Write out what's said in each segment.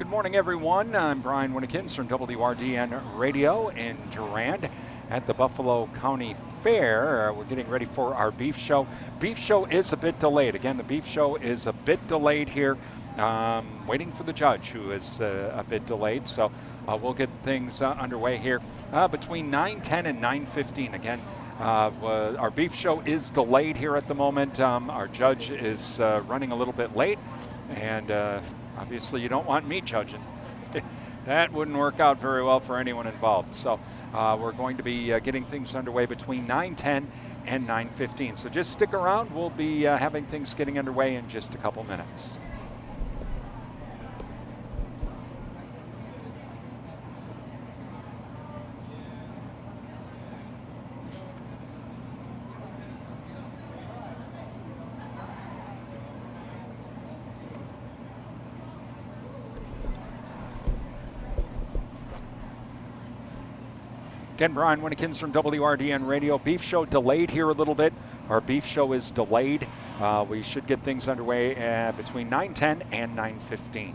Good morning, everyone. I'm Brian Winnikins from WRDN Radio in Durand at the Buffalo County Fair. We're getting ready for our beef show. Beef show is a bit delayed. Again, the beef show is a bit delayed here. Waiting for the judge, who is a bit delayed. So we'll get things underway here between 9:10 and 9:15. Again, our beef show is delayed here at the moment. Our judge is running a little bit late, and obviously you don't want me judging. That wouldn't work out very well for anyone involved. So we're going to be getting things underway between 9:10 and 9:15. So just stick around. We'll be having things getting underway in just a couple minutes. Again, Brian Winnikins from WRDN Radio. Beef show delayed here a little bit. Our beef show is delayed. We should get things underway between 9:10 and 9:15.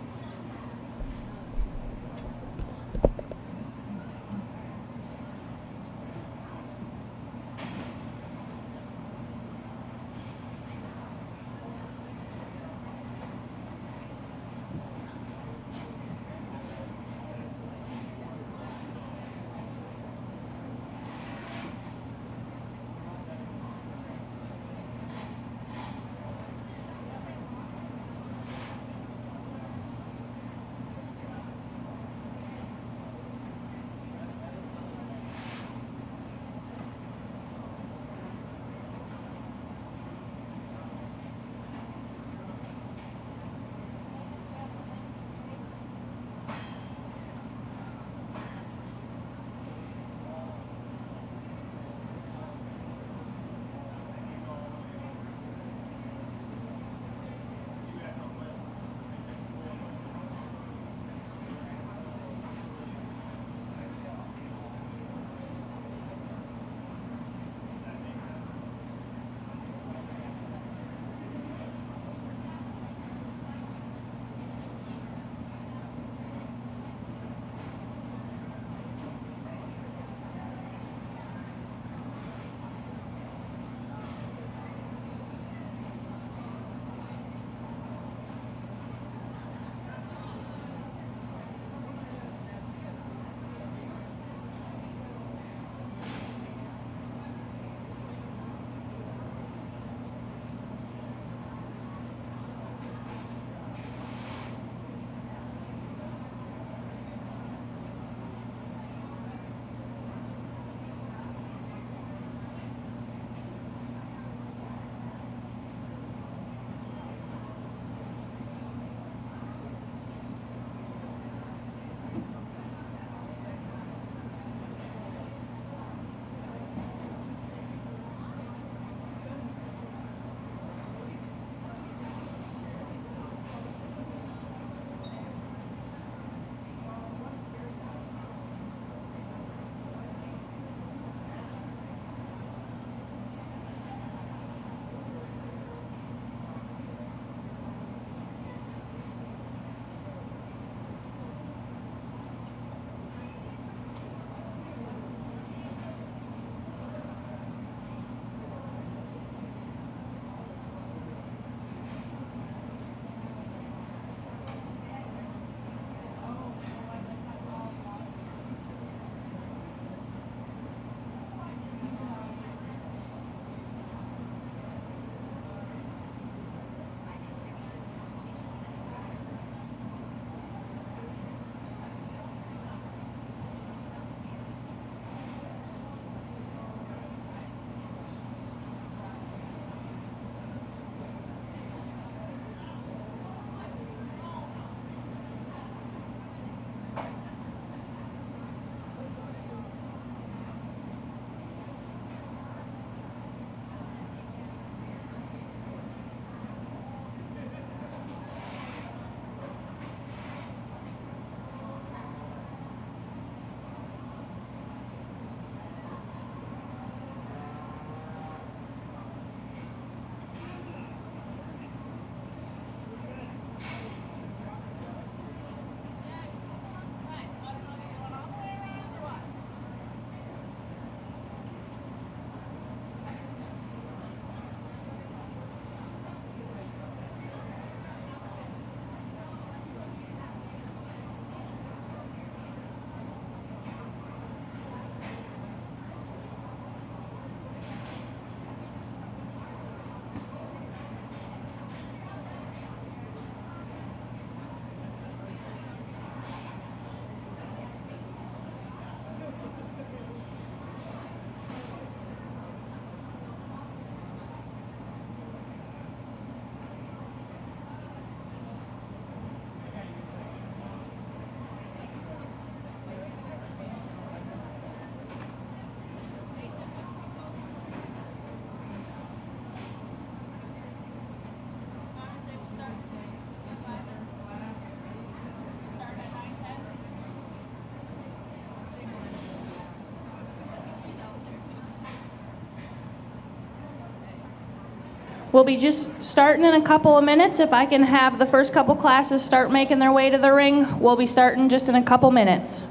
We'll be just starting in a couple of minutes. If I can have the first couple classes start making their way to the ring, we'll be starting just in a couple minutes.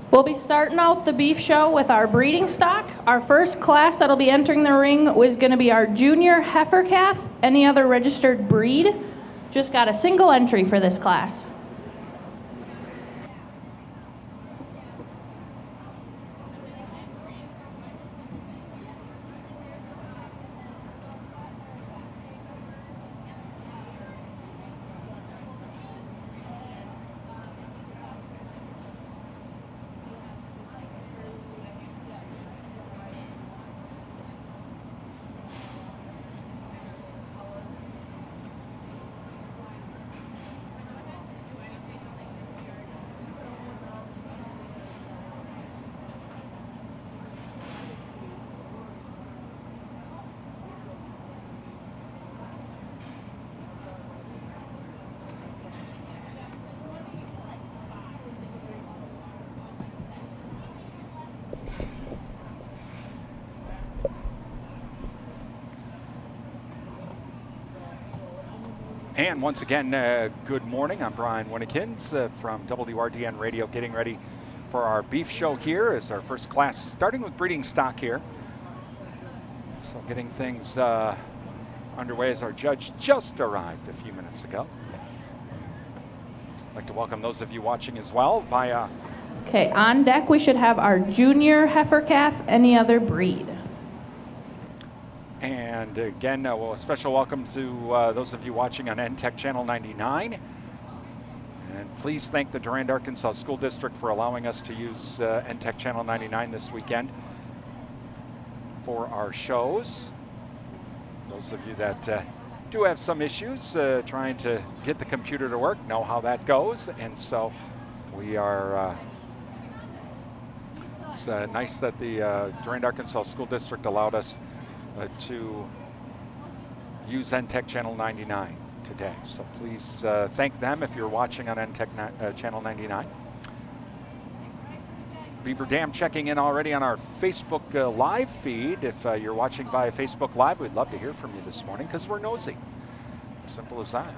We'll be starting out the beef show with our breeding stock. Our first class that'll be entering the ring is going to be our junior heifer calf. Any other registered breed? Just got a single entry for this class. And once again, good morning. I'm Brian Winnekins from WRDN Radio, getting ready for our beef show here as our first class, starting with breeding stock here. So getting things underway as our judge just arrived a few minutes ago. I'd like to welcome those of you watching as well via... Okay, on deck we should have our junior heifer calf, any other breed. And again, well, a special welcome to those of you watching on NTech Channel 99. And please thank the Durand, Arkansas School District for allowing us to use NTech Channel 99 this weekend for our shows. Those of you that do have some issues trying to get the computer to work know how that goes. And so we are, it's nice that the Durand, Arkansas School District allowed us to use NTech Channel 99 today. So please thank them if you're watching on NTech Channel 99. Beaver Dam checking in already on our Facebook live feed. If you're watching via Facebook Live, we'd love to hear from you this morning because we're nosy. Simple as that.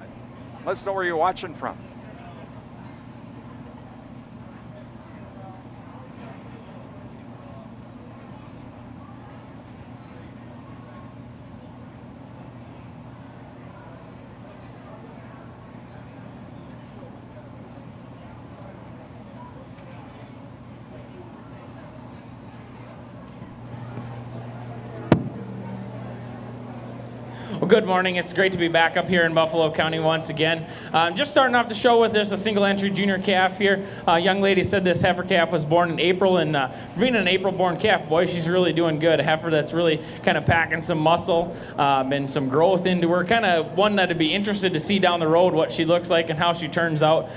Let us know where you're watching from. Well, good morning. It's great to be back up here in Buffalo County once again. Just starting off the show with just a single entry junior calf here. A young lady said this heifer calf was born in April, and being an April-born calf, boy, she's really doing good. A heifer that's really kind of packing some muscle and some growth into her. Kind of one that'd be interested to see down the road what she looks like and how she turns out.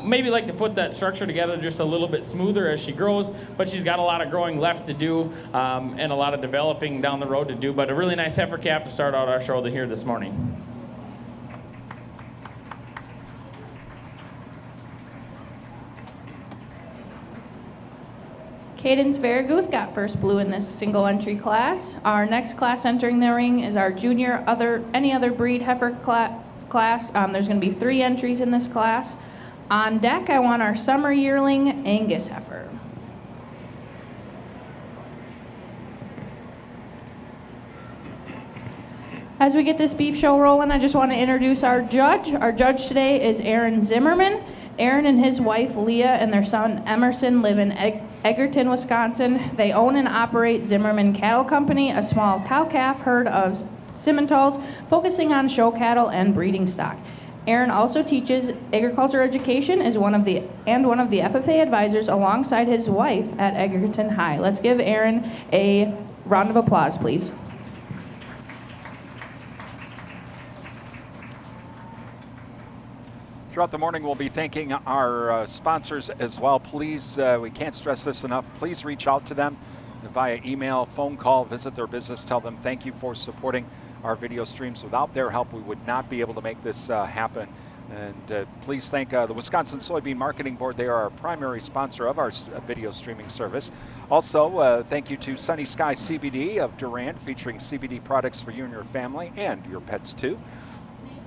Maybe like to put that structure together just a little bit smoother as she grows, but she's got a lot of growing left to do and a lot of developing down the road to do. But a really nice heifer calf to start out our show here this morning. Cadence Verguth got first blue in this single entry class. Our next class entering the ring is our junior any other breed heifer class. There's going to be 3 entries in this class. On deck, I want our summer yearling Angus heifer. As we get this beef show rolling, I just want to introduce our judge. Our judge today is Aaron Zimmerman. Aaron and his wife, Leah, and their son, Emerson, live in Egerton, Wisconsin. They own and operate Zimmerman Cattle Company, a small cow-calf herd of Simmentals, focusing on show cattle and breeding stock. Aaron also teaches agriculture education as one of the FFA advisors alongside his wife at Egerton High. Let's give Aaron a round of applause, please. Throughout the morning, we'll be thanking our sponsors as well. Please, we can't stress this enough, please reach out to them via email, phone call, visit their business, tell them thank you for supporting our video streams. Without their help, we would not be able to make this happen. And please thank the Wisconsin Soybean Marketing Board. They are our primary sponsor of our video streaming service. Also, thank you to Sunny Sky CBD of Durand, featuring CBD products for you and your family and your pets too.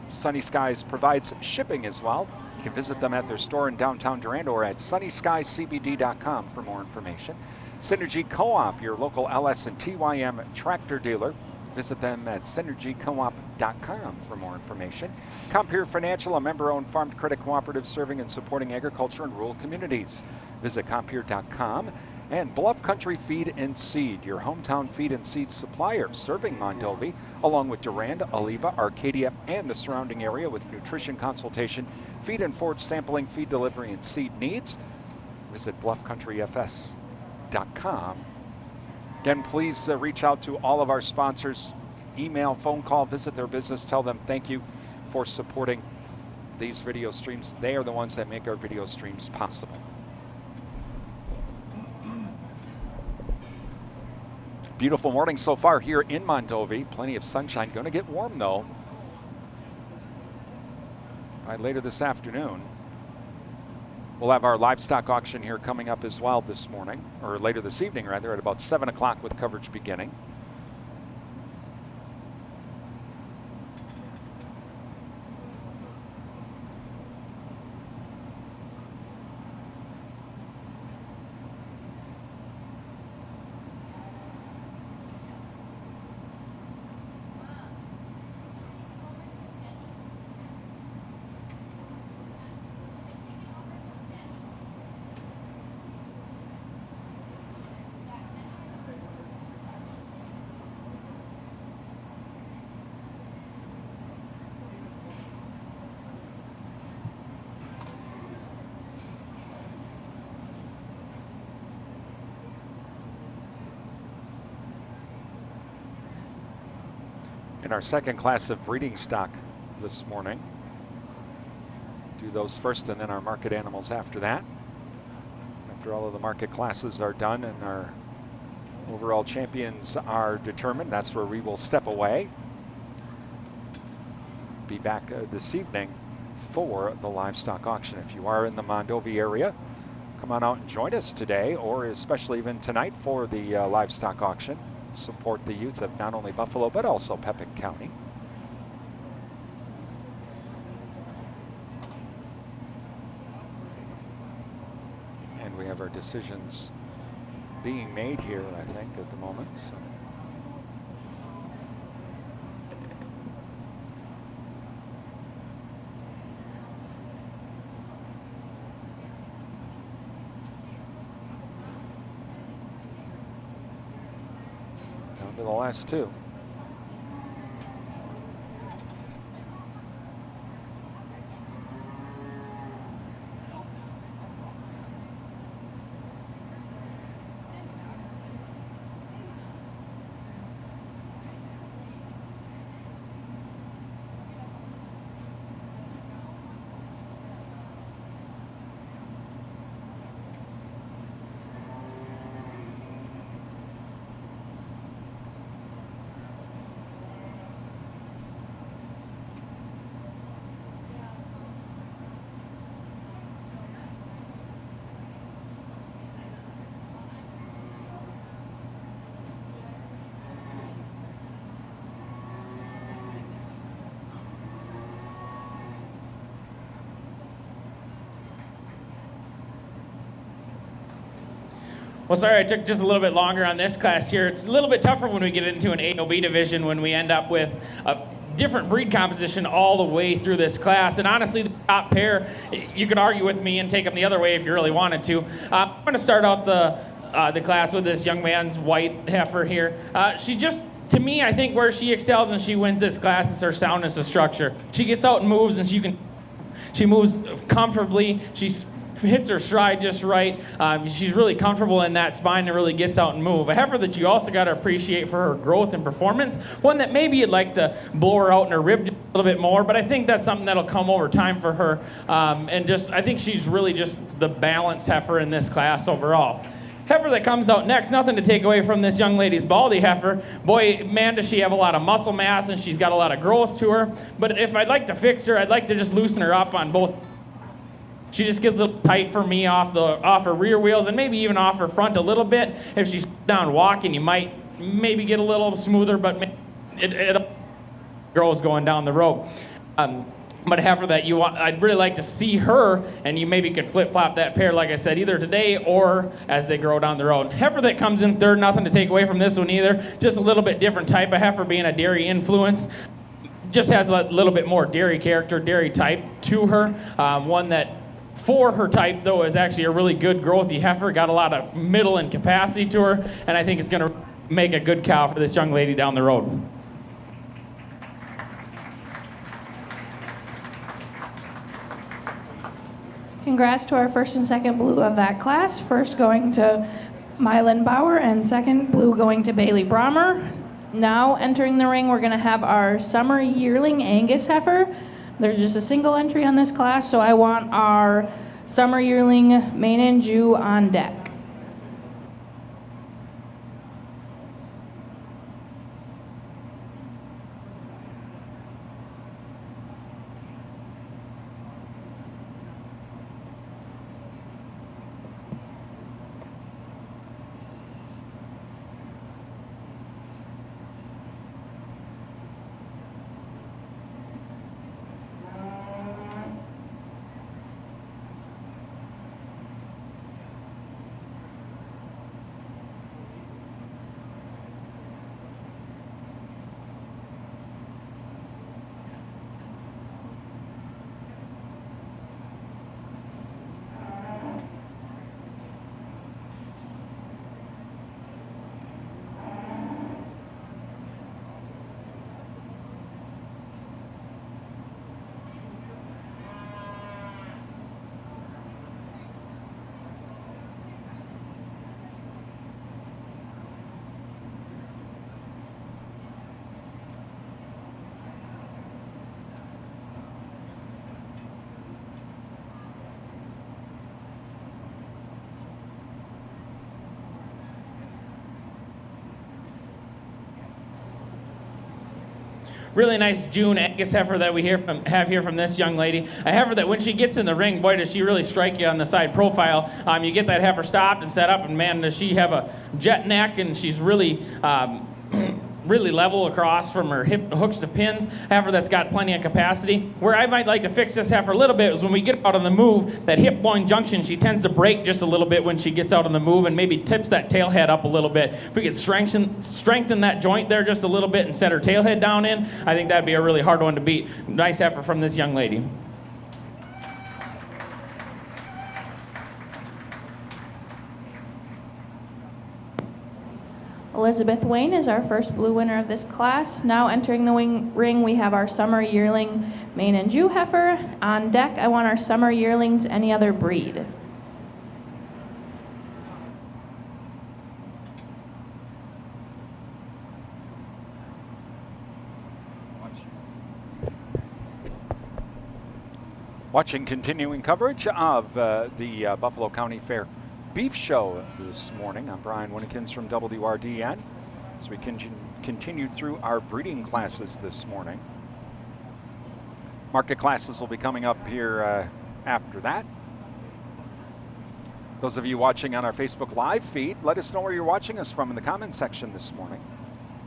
Sunny Skies provides shipping as well. You can visit them at their store in downtown Durand or at sunnyskycbd.com for more information. Synergy Co-op, your local LS and TYM tractor dealer. Visit them at synergycoop.com for more information. Compeer Financial, a member-owned farm credit cooperative serving and supporting agriculture and rural communities. Visit compeer.com. And Bluff Country Feed and Seed, your hometown feed and seed supplier, serving Mondovi, along with Durand, Oliva, Arcadia, and the surrounding area with nutrition consultation, feed and forage sampling, feed delivery, and seed needs. Visit bluffcountryfs.com. Again, please reach out to all of our sponsors. Email, phone call, visit their business, tell them thank you for supporting these video streams. They are the ones that make our video streams possible. Beautiful morning so far here in Mondovi. Plenty of sunshine. Going to get warm though by later this afternoon. We'll have our livestock auction here coming up as well this morning, or later this evening rather, at about 7 o'clock with coverage beginning. In our second class of breeding stock this morning. Do those first and then our market animals after that. After all of the market classes are done and our overall champions are determined, that's where we will step away. Be back this evening for the livestock auction. If you are in the Mondovi area, come on out and join us today, or especially even tonight for the livestock auction. Support the youth of not only Buffalo but also Pepin County. And we have our decisions being made here, I think, at the moment. So. To the last two. Well, sorry I took just a little bit longer on this class here. It's a little bit tougher when we get into an AOB division when we end up with a different breed composition all the way through this class. And honestly, the top pair, you could argue with me and take them the other way if you really wanted to. I'm going to start out the class with this young man's white heifer here. She just, to me, I think where she excels and she wins this class is her soundness of structure. She gets out and moves, and she moves comfortably. She hits her stride just right. She's really comfortable in that spine and really gets out and move. A heifer that you also got to appreciate for her growth and performance. One that maybe you'd like to blow her out in her rib just a little bit more, but I think that's something that'll come over time for her. I think she's really just the balanced heifer in this class overall. Heifer that comes out next, nothing to take away from this young lady's Baldy heifer. Boy, man, does she have a lot of muscle mass and she's got a lot of growth to her. But if I'd like to fix her, I'd like to just loosen her up on both. She just gets a little tight for me off her rear wheels and maybe even off her front a little bit. If she's down walking, you might maybe get a little smoother, but it grows going down the road. But a heifer that I'd really like to see her, and you maybe could flip-flop that pair, like I said, either today or as they grow down the road. Heifer that comes in third, nothing to take away from this one either. Just a little bit different type of heifer, being a dairy influence. Just has a little bit more dairy character, dairy type to her. One that, for her type, though, is actually a really good growthy heifer. Got a lot of middle and capacity to her, and I think it's going to make a good cow for this young lady down the road. Congrats to our first and second blue of that class. First going to Mylan Bauer and second blue going to Bailey Brommer. Now entering the ring, we're going to have our summer yearling Angus heifer. There's just a single entry on this class, so I want our summer yearling Maine and Jew on deck. Really nice June Angus heifer that we have here from this young lady. A heifer that when she gets in the ring, boy, does she really strike you on the side profile. You get that heifer stopped and set up, and man, does she have a jet neck, and she's really really level across from her hip hooks to pins. Heifer that's got plenty of capacity. Where I might like to fix this heifer a little bit is when we get out on the move, that hip loin junction, she tends to break just a little bit when she gets out on the move and maybe tips that tail head up a little bit. If we could strengthen that joint there just a little bit and set her tail head down in, I think that'd be a really hard one to beat. Nice heifer from this young lady. Elizabeth Wayne is our first blue winner of this class. Now entering the ring, we have our summer yearling Maine and Jew heifer. On deck, I want our summer yearlings any other breed. Watching continuing coverage of the Buffalo County Fair Beef Show this morning. I'm Brian Winnikins from WRDN as we continue through our breeding classes this morning. Market classes will be coming up here after that. Those of you watching on our Facebook Live feed, let us know where you're watching us from in the comments section this morning.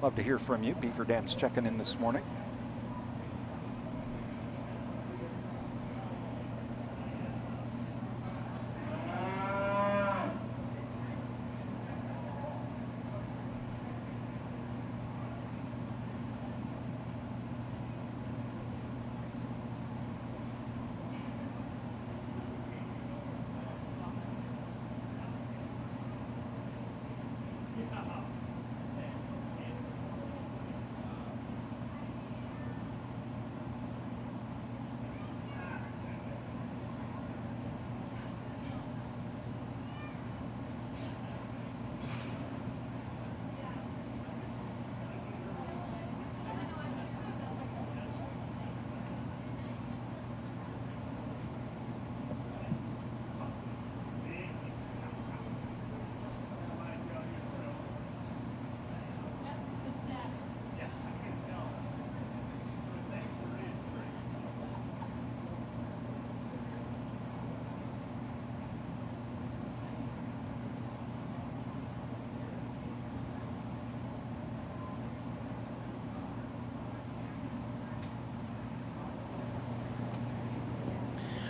Love to hear from you. Beaver Dam's checking in this morning.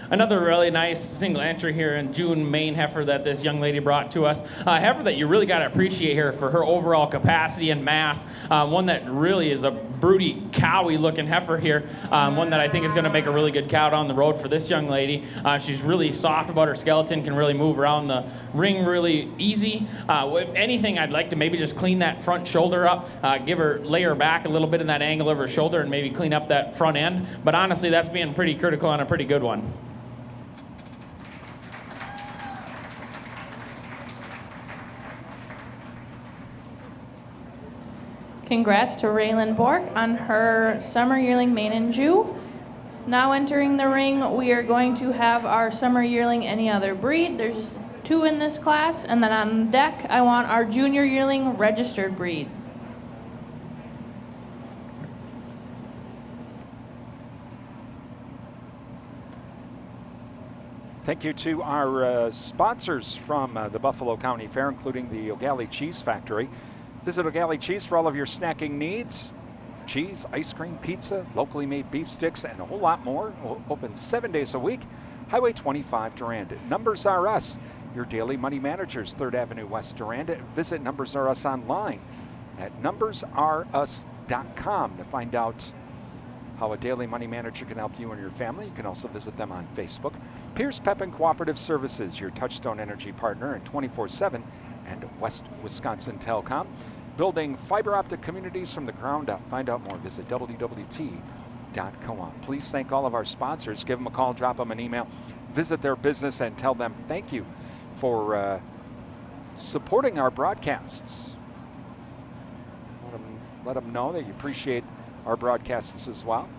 Another really nice single entry here in June main heifer that this young lady brought to us. A heifer that you really got to appreciate here for her overall capacity and mass. One that really is a broody, cowy looking heifer here. One that I think is going to make a really good cow down the road for this young lady. She's really soft about her skeleton, can really move around the ring really easy. If anything, I'd like to maybe just clean that front shoulder up, lay her back a little bit in that angle of her shoulder and maybe clean up that front end. But honestly, that's being pretty critical on a pretty good one. Congrats to Raylan Bork on her Summer Yearling Main and Jew. Now entering the ring, we are going to have our Summer Yearling Any Other Breed. There's just 2 in this class. And then on deck, I want our Junior Yearling Registered Breed. Thank you to our sponsors from the Buffalo County Fair, including the O'Galley Cheese Factory. Visit O'Galley Cheese for all of your snacking needs. Cheese, ice cream, pizza, locally made beef sticks, and a whole lot more. Open 7 days a week. Highway 25, Durand. Numbers R Us, your daily money managers, 3rd Avenue West, Durand. Visit Numbers R Us online at numbersrus.com to find out how a daily money manager can help you and your family. You can also visit them on Facebook. Pierce Pepin Cooperative Services, your Touchstone Energy partner, and 24/7 and West Wisconsin Telecom. Building fiber optic communities from the ground up. Find out more. Visit wwt.coop. Please thank all of our sponsors. Give them a call, drop them an email, visit their business, and tell them thank you for supporting our broadcasts. Let them know that you appreciate our broadcasts as well.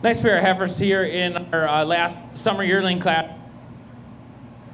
Nice pair of heifers here in our last Summer Yearling class.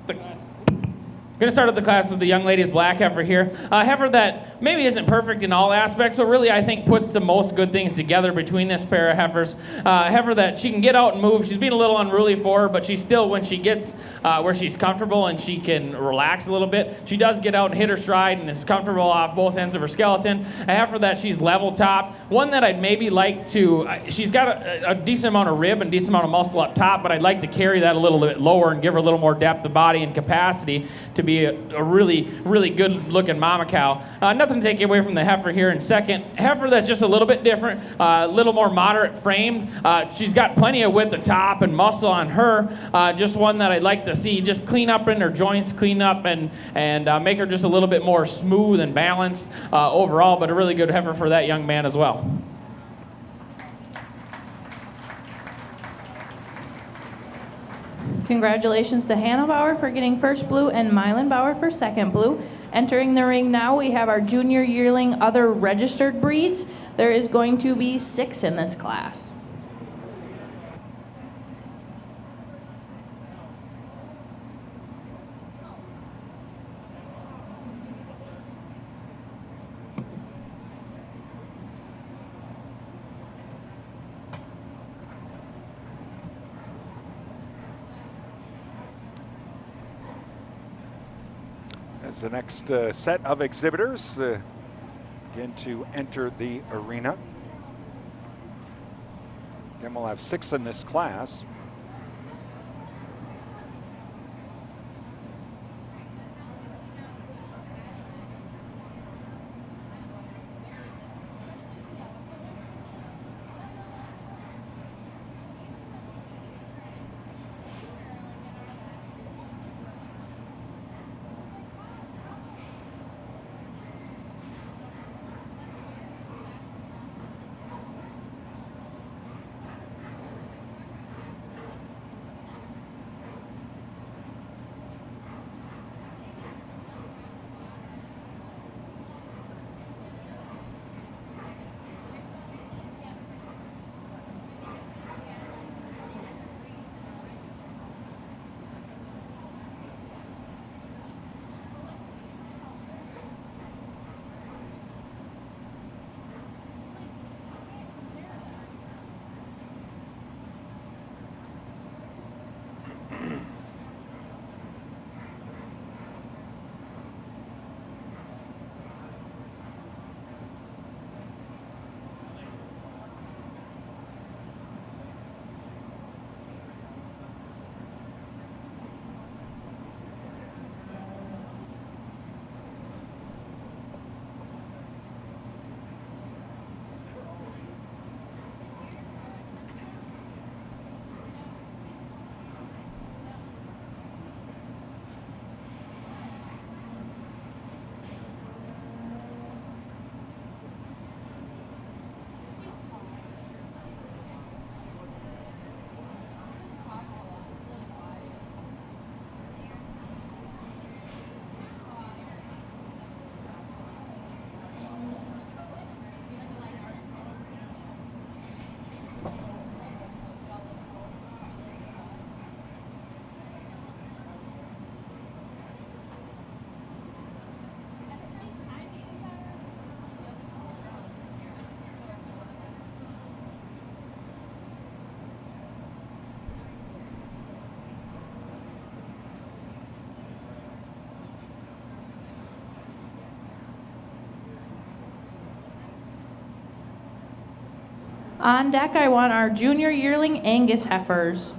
Going to start up the class with the young lady's black heifer here. A heifer that maybe isn't perfect in all aspects, but really I think puts the most good things together between this pair of heifers. A heifer that she can get out and move. She's been a little unruly for her, but she still, when she gets where she's comfortable and she can relax a little bit, she does get out and hit her stride and is comfortable off both ends of her skeleton. A heifer that she's level top. One that I'd maybe like to, she's got a decent amount of rib and decent amount of muscle up top, but I'd like to carry that a little bit lower and give her a little more depth of body and capacity to be a really, really good looking mama cow. Nothing to take away from the heifer here in second. Heifer that's just a little bit different, a little more moderate framed. She's got plenty of width at top and muscle on her. Just one that I'd like to see just clean up in her joints, clean up and make her just a little bit more smooth and balanced overall, but a really good heifer for that young man as well. Congratulations to Hannah Bauer for getting first blue and Mylan Bauer for second blue. Entering the ring now, we have our Junior Yearling Other Registered Breeds. There is going to be 6 in this class. The next set of exhibitors begin to enter the arena. Then we'll have 6 in this class. On deck, I want our junior yearling Angus heifers.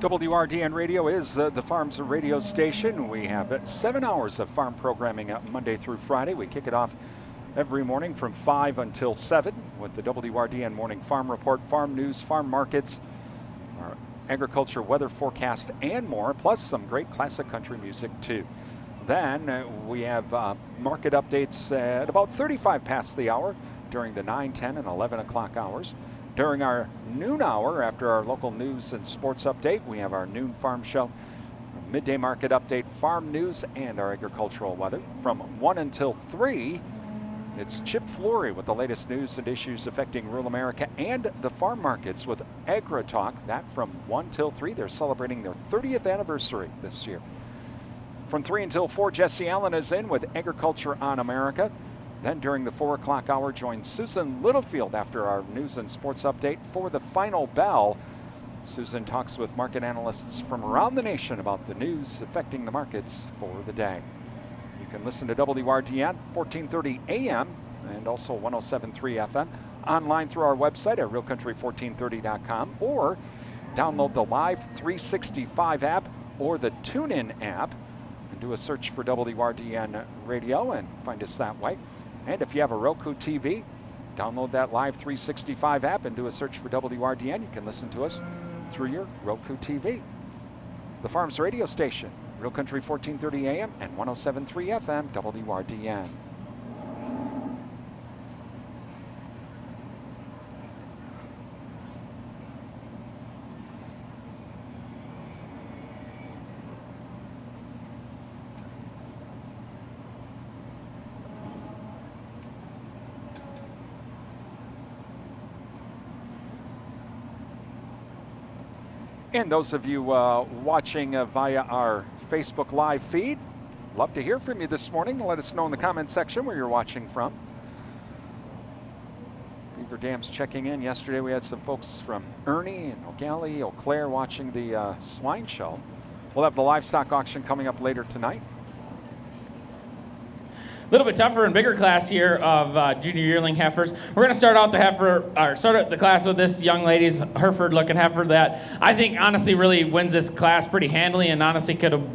WRDN Radio is the farm's radio station. We have 7 hours of farm programming Monday through Friday. We kick it off every morning from 5 until 7 with the WRDN Morning Farm Report, farm news, farm markets, our agriculture weather forecast, and more, plus some great classic country music too. Then we have market updates at about 35 past the hour during the 9, 10, and 11 o'clock hours. During our noon hour, after our local news and sports update, we have our noon farm show, midday market update, farm news, and our agricultural weather. From 1 until 3, it's Chip Flory with the latest news and issues affecting rural America and the farm markets with Agri Talk. That from 1 till 3. They're celebrating their 30th anniversary this year. From 3 until 4, Jesse Allen is in with Agriculture on America. Then during the 4 o'clock hour, join Susan Littlefield after our news and sports update for the final bell. Susan talks with market analysts from around the nation about the news affecting the markets for the day. You can listen to WRDN 1430 AM and also 107.3 FM online through our website at realcountry1430.com, or download the Live 365 app or the TuneIn app and do a search for WRDN Radio and find us that way. And if you have a Roku TV, download that Live 365 app and do a search for WRDN. You can listen to us through your Roku TV. The Farms Radio Station, Real Country 1430 AM and 107.3 FM, WRDN. And those of you watching via our Facebook Live feed, love to hear from you this morning. Let us know in the comment section where you're watching from. Beaver Dam's checking in. Yesterday we had some folks from Ernie and O'Galley, Eau Claire watching the swine show. We'll have the livestock auction coming up later tonight. A little bit tougher and bigger class here of junior yearling heifers. We're going to start out the class with this young lady's Hereford-looking heifer that I think honestly really wins this class pretty handily, and honestly could have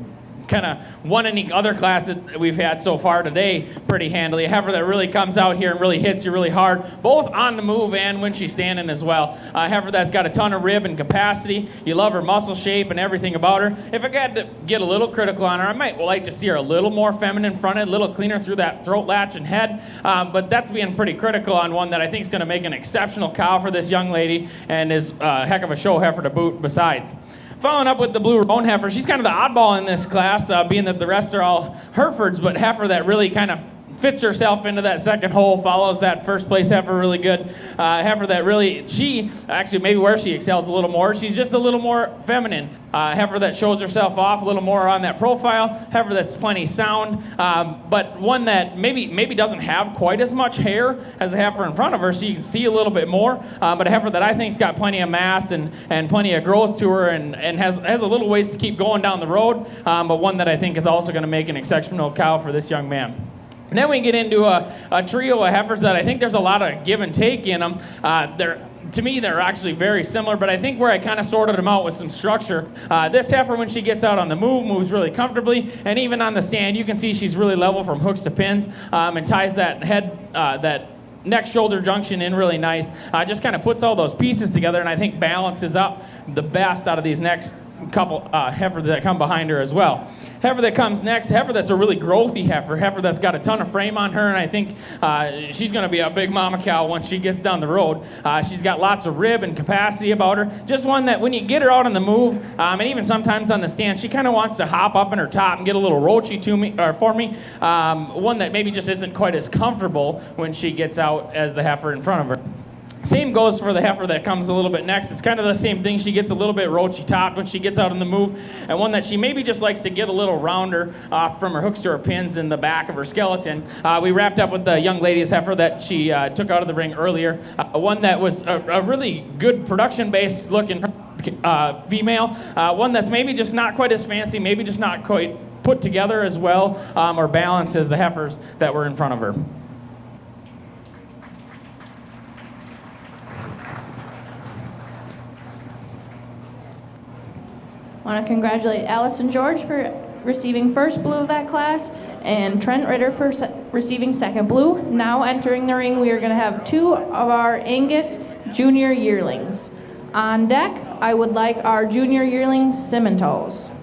kind of won any other class that we've had so far today pretty handily. A heifer that really comes out here and really hits you really hard, both on the move and when she's standing as well. A heifer that's got a ton of rib and capacity. You love her muscle shape and everything about her. If I had to get a little critical on her, I might like to see her a little more feminine fronted, a little cleaner through that throat latch and head, but that's being pretty critical on one that I think is going to make an exceptional cow for this young lady and is a heck of a show heifer to boot besides. Following up with the Blue Ramon heifer, she's kind of the oddball in this class, being that the rest are all Herefords, but heifer that really kind of fits herself into that second hole, follows that first place heifer really good. Heifer that really, she actually maybe where she excels a little more, she's just a little more feminine. Heifer that shows herself off a little more on that profile. Heifer that's plenty sound, but one that maybe doesn't have quite as much hair as the heifer in front of her, so you can see a little bit more. But a heifer that I think's got plenty of mass and plenty of growth to her, and has a little ways to keep going down the road. But one that I think is also going to make an exceptional cow for this young man. And then we get into a trio of heifers that I think there's a lot of give and take in them. To me, they're actually very similar, but I think where I kind of sorted them out with some structure. This heifer, when she gets out on the move, moves really comfortably, and even on the stand, you can see she's really level from hooks to pins, and ties that head, that neck-shoulder junction in really nice. Just kind of puts all those pieces together, and I think balances up the best out of these next couple heifers that come behind her as well. Heifer that comes next, heifer that's a really growthy heifer that's got a ton of frame on her, and I think she's going to be a big mama cow once she gets down the road. She's got lots of rib and capacity about her. Just one that when you get her out on the move, and even sometimes on the stand, she kind of wants to hop up in her top and get a little roachy to me or for me. One that maybe just isn't quite as comfortable when she gets out as the heifer in front of her. Same goes for the heifer that comes a little bit next. It's kind of the same thing. She gets a little bit roachy topped when she gets out on the move, and one that she maybe just likes to get a little rounder from her hooks to her pins in the back of her skeleton. We wrapped up with the young lady's heifer that she took out of the ring earlier. One that was a really good production-based looking female. One that's maybe just not quite as fancy, maybe just not quite put together as well or balanced as the heifers that were in front of her. I want to congratulate Allison George for receiving first blue of that class and Trent Ritter for receiving second blue. Now entering the ring, we are going to have 2 of our Angus junior yearlings. On deck, I would like our junior yearling Simmentals.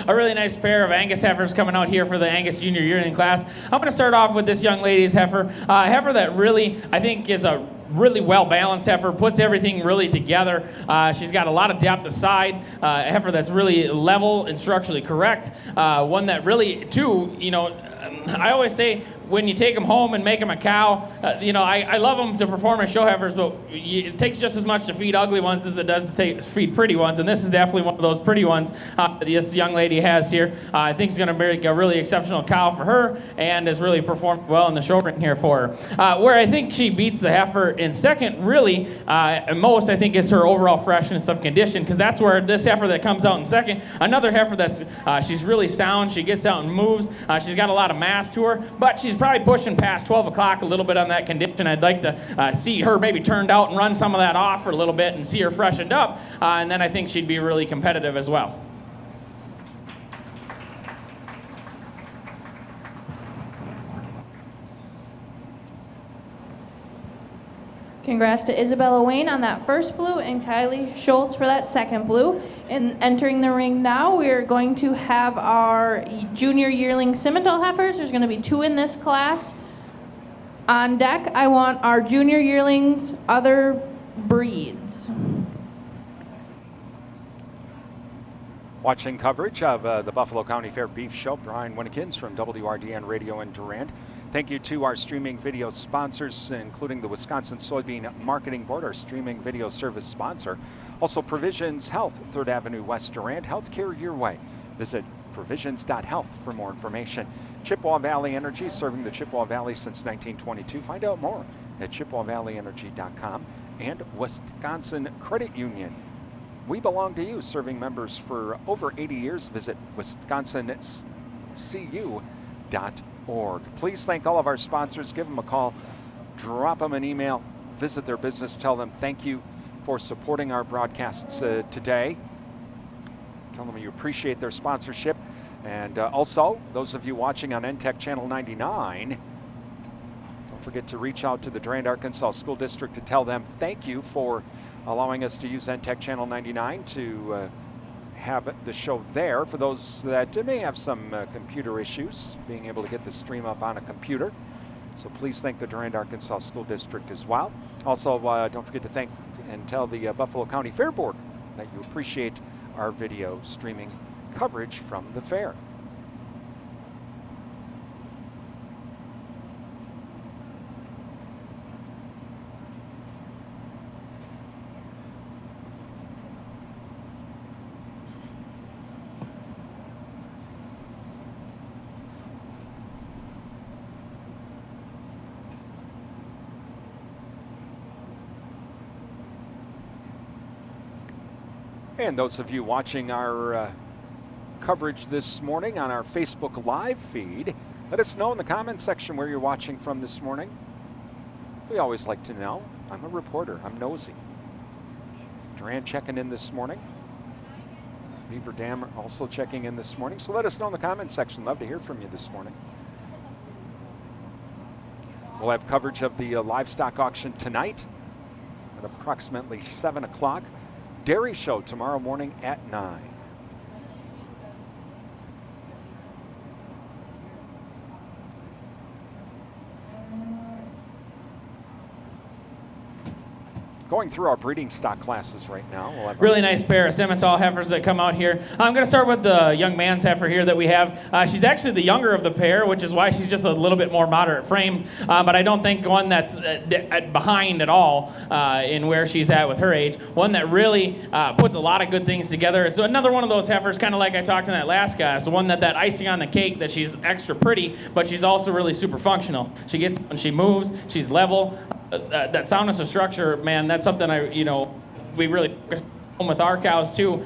A really nice pair of Angus heifers coming out here for the Angus Junior Yearling class. I'm going to start off with this young lady's heifer. Heifer that really, I think, is a really well-balanced heifer, puts everything really together. She's got a lot of depth aside, a heifer that's really level and structurally correct. One that really, too, you know, I always say when you take them home and make them a cow, you know, I love them to perform as show heifers, but it takes just as much to feed ugly ones as it does to feed pretty ones, and this is definitely one of those pretty ones this young lady has here. I think it's going to make a really exceptional cow for her and has really performed well in the show ring here for her. Where I think she beats the heifer in second, really, most, I think, is her overall freshness of condition, because that's where this heifer that comes out in second, another heifer that's, she's really sound, she gets out and moves, she's got a lot of mass to her, but she's probably pushing past 12 o'clock a little bit on that condition. I'd like to see her maybe turned out and run some of that off for a little bit and see her freshened up, and then I think she'd be really competitive as well. Congrats to Isabella Wayne on that first blue and Kylie Schultz for that second blue. And entering the ring now, we are going to have our junior yearling Simmental heifers. There's going to be 2 in this class. On deck, I want our junior yearlings other breeds. Watching coverage of the Buffalo County Fair Beef Show, Brian Winnikins from WRDN Radio in Durand. Thank you to our streaming video sponsors, including the Wisconsin Soybean Marketing Board, our streaming video service sponsor. Also, Provisions Health, 3rd Avenue West Durand, healthcare your way. Visit provisions.health for more information. Chippewa Valley Energy, serving the Chippewa Valley since 1922. Find out more at chippewavalleyenergy.com. And Wisconsin Credit Union. We belong to you, serving members for over 80 years. Visit wisconsincu.org. Please thank all of our sponsors. Give them a call, drop them an email, visit their business, tell them thank you for supporting our broadcasts today. Tell them you appreciate their sponsorship. And also, those of you watching on NTech Channel 99, don't forget to reach out to the Durand, Arkansas School District to tell them thank you for allowing us to use NTech Channel 99 to have the show there. For those that may have some computer issues, being able to get the stream up on a computer. So please thank the Durand, Arkansas School District as well. Also, don't forget to thank and tell the Buffalo County Fair Board that you appreciate our video streaming coverage from the fair. And those of you watching our coverage this morning on our Facebook Live feed, let us know in the comment section where you're watching from this morning. We always like to know. I'm a reporter. I'm nosy. Durand checking in this morning. Beaver Dam also checking in this morning. So let us know in the comment section. Love to hear from you this morning. We'll have coverage of the livestock auction tonight at approximately 7 o'clock. Dairy show tomorrow morning at 9. Going through our breeding stock classes right now. We'll have really nice pair of Simmental heifers that come out here. I'm going to start with the young man's heifer here that we have. She's actually the younger of the pair, which is why she's just a little bit more moderate frame. But I don't think one that's behind at all in where she's at with her age. One that really puts a lot of good things together. It's another one of those heifers, kind of like I talked in that last class. The one that icing on the cake, that she's extra pretty, but she's also really super functional. She gets when she moves, she's level. That soundness of structure, man, that's something we really focus on with our cows too,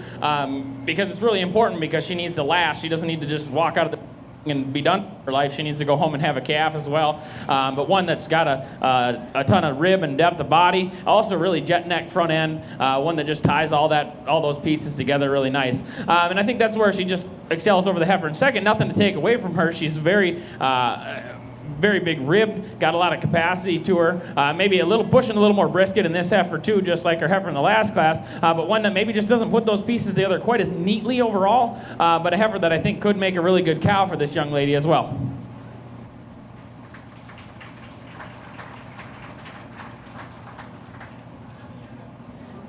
because it's really important, because she needs to last. She doesn't need to just walk out of the and be done with her life. She needs to go home and have a calf as well. But one that's got a ton of rib and depth of body. Also really jet neck front end. One that just ties all those pieces together really nice. And I think that's where she just excels over the heifer. And second, nothing to take away from her. She's very big rib, got a lot of capacity to her. Maybe pushing a little more brisket in this heifer too, just like her heifer in the last class. But one that maybe just doesn't put those pieces together quite as neatly overall. But a heifer that I think could make a really good cow for this young lady as well.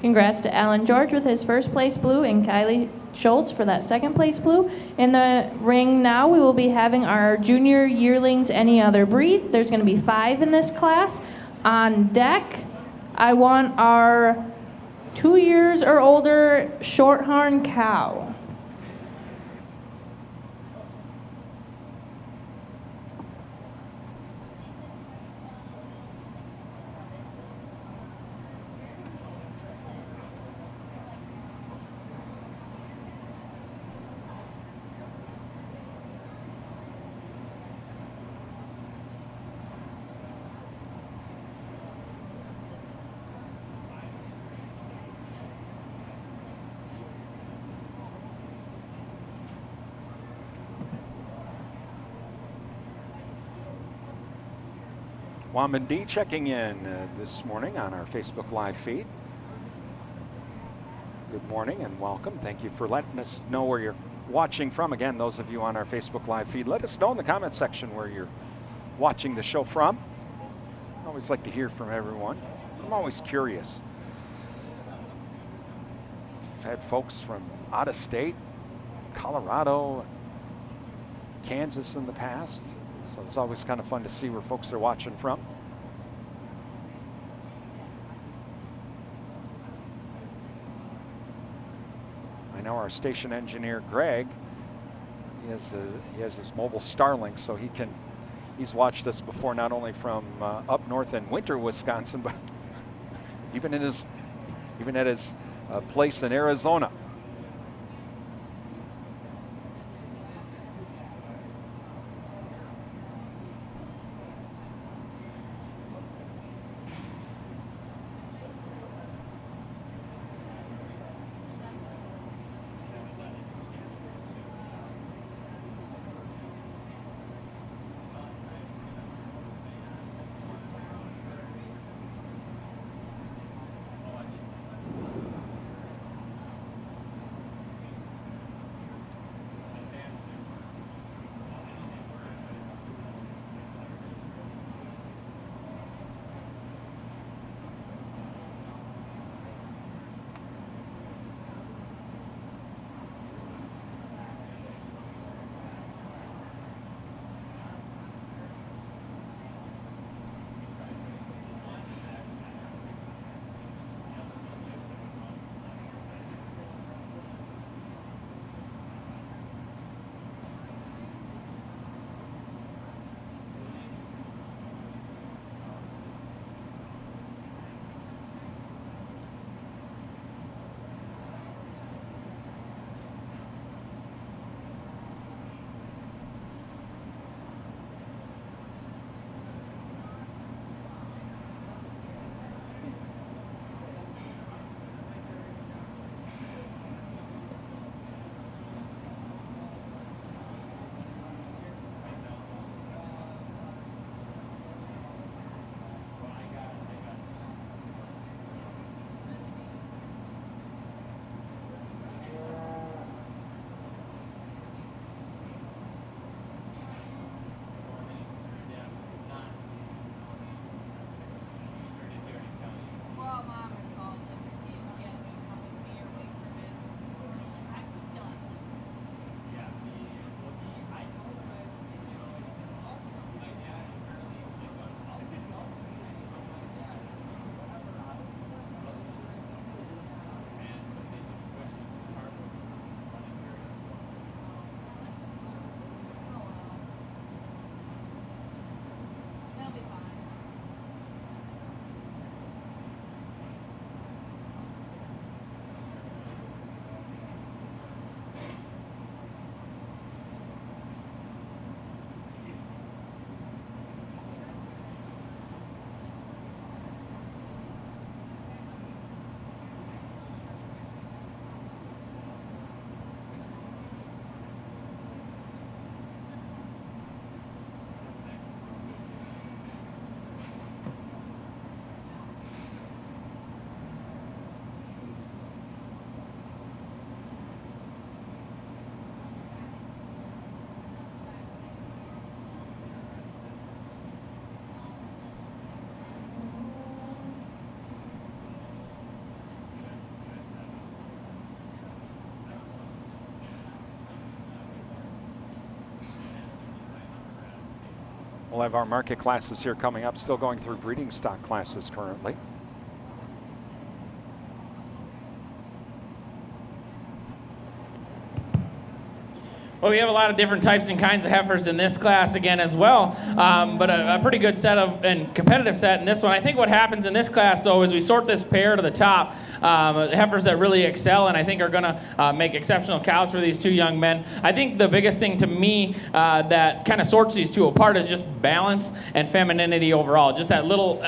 Congrats to Alan George with his first place blue and Kylie Schultz for that second place blue. In the ring now, we will be having our junior yearlings any other breed. There's going to be 5 in this class. On deck, I want our 2 years or older shorthorn cow. Wamandi checking in this morning on our Facebook Live feed. Good morning and welcome. Thank you for letting us know where you're watching from. Again, those of you on our Facebook Live feed, let us know in the comment section where you're watching the show from. I always like to hear from everyone. I'm always curious. I've had folks from out of state, Colorado, Kansas in the past, so it's always kind of fun to see where folks are watching from. I know our station engineer Greg, he has his mobile Starlink, so he's watched us before, not only from up north in winter Wisconsin, but even at his place in Arizona. We'll have our market classes here coming up, still going through breeding stock classes currently. Well, we have a lot of different types and kinds of heifers in this class again as well, but a pretty good set of and competitive set in this one. I think what happens in this class, though, is we sort this pair to the top, heifers that really excel and I think are going to make exceptional cows for these two young men. I think the biggest thing to me that kind of sorts these two apart is just balance and femininity overall, just that little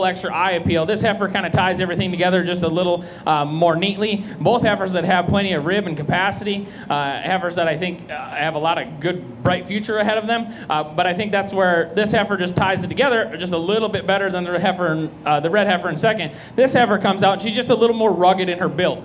extra eye appeal. This heifer kind of ties everything together just a little more neatly. Both heifers that have plenty of rib and capacity, heifers that I think have a lot of good, bright future ahead of them. But I think that's where this heifer just ties it together just a little bit better than the red heifer in second. This heifer comes out, and she's just a little more rugged in her build.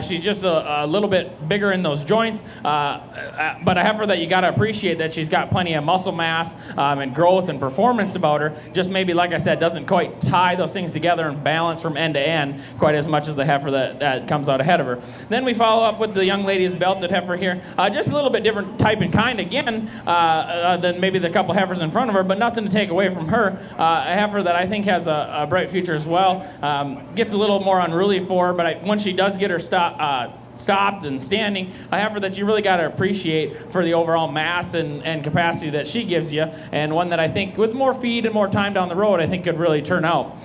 She's just a little bit bigger in those joints, but a heifer that you got to appreciate that she's got plenty of muscle mass and growth and performance about her. Just maybe, like I said, doesn't quite tie those things together and balance from end to end quite as much as the heifer that comes out ahead of her. Then we follow up with the young lady's belted heifer here. Just a little bit different type and kind again than maybe the couple heifers in front of her, but nothing to take away from her. A heifer that I think has a bright future as well. Gets a little more unruly for her, but once she does get her stopped and standing, a heifer that you really got to appreciate for the overall mass and capacity that she gives you, and one that I think with more feed and more time down the road, I think could really turn out.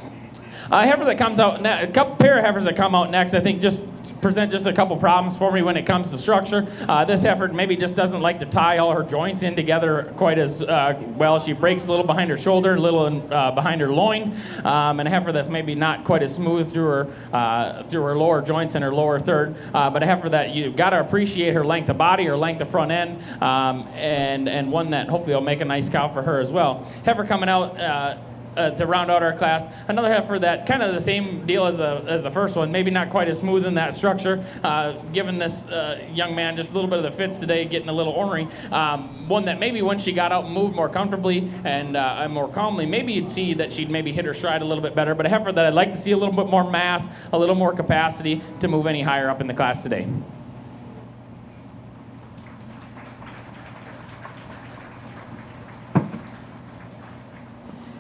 A heifer that comes out, a couple pair of heifers that come out next, I think just present just a couple problems for me when it comes to structure. This heifer maybe just doesn't like to tie all her joints in together quite as well. She breaks a little behind her shoulder, a little behind her loin, and a heifer that's maybe not quite as smooth through her lower joints and her lower third. But a heifer that you got to appreciate her length of body, her length of front end, and one that hopefully will make a nice cow for her as well. Heifer coming out to round out our class. Another heifer that kind of the same deal as the first one, maybe not quite as smooth in that structure, giving this young man just a little bit of the fits today, getting a little ornery. One that maybe when she got out and moved more comfortably and more calmly, maybe you'd see that she'd maybe hit her stride a little bit better, but a heifer that I'd like to see a little bit more mass, a little more capacity to move any higher up in the class today.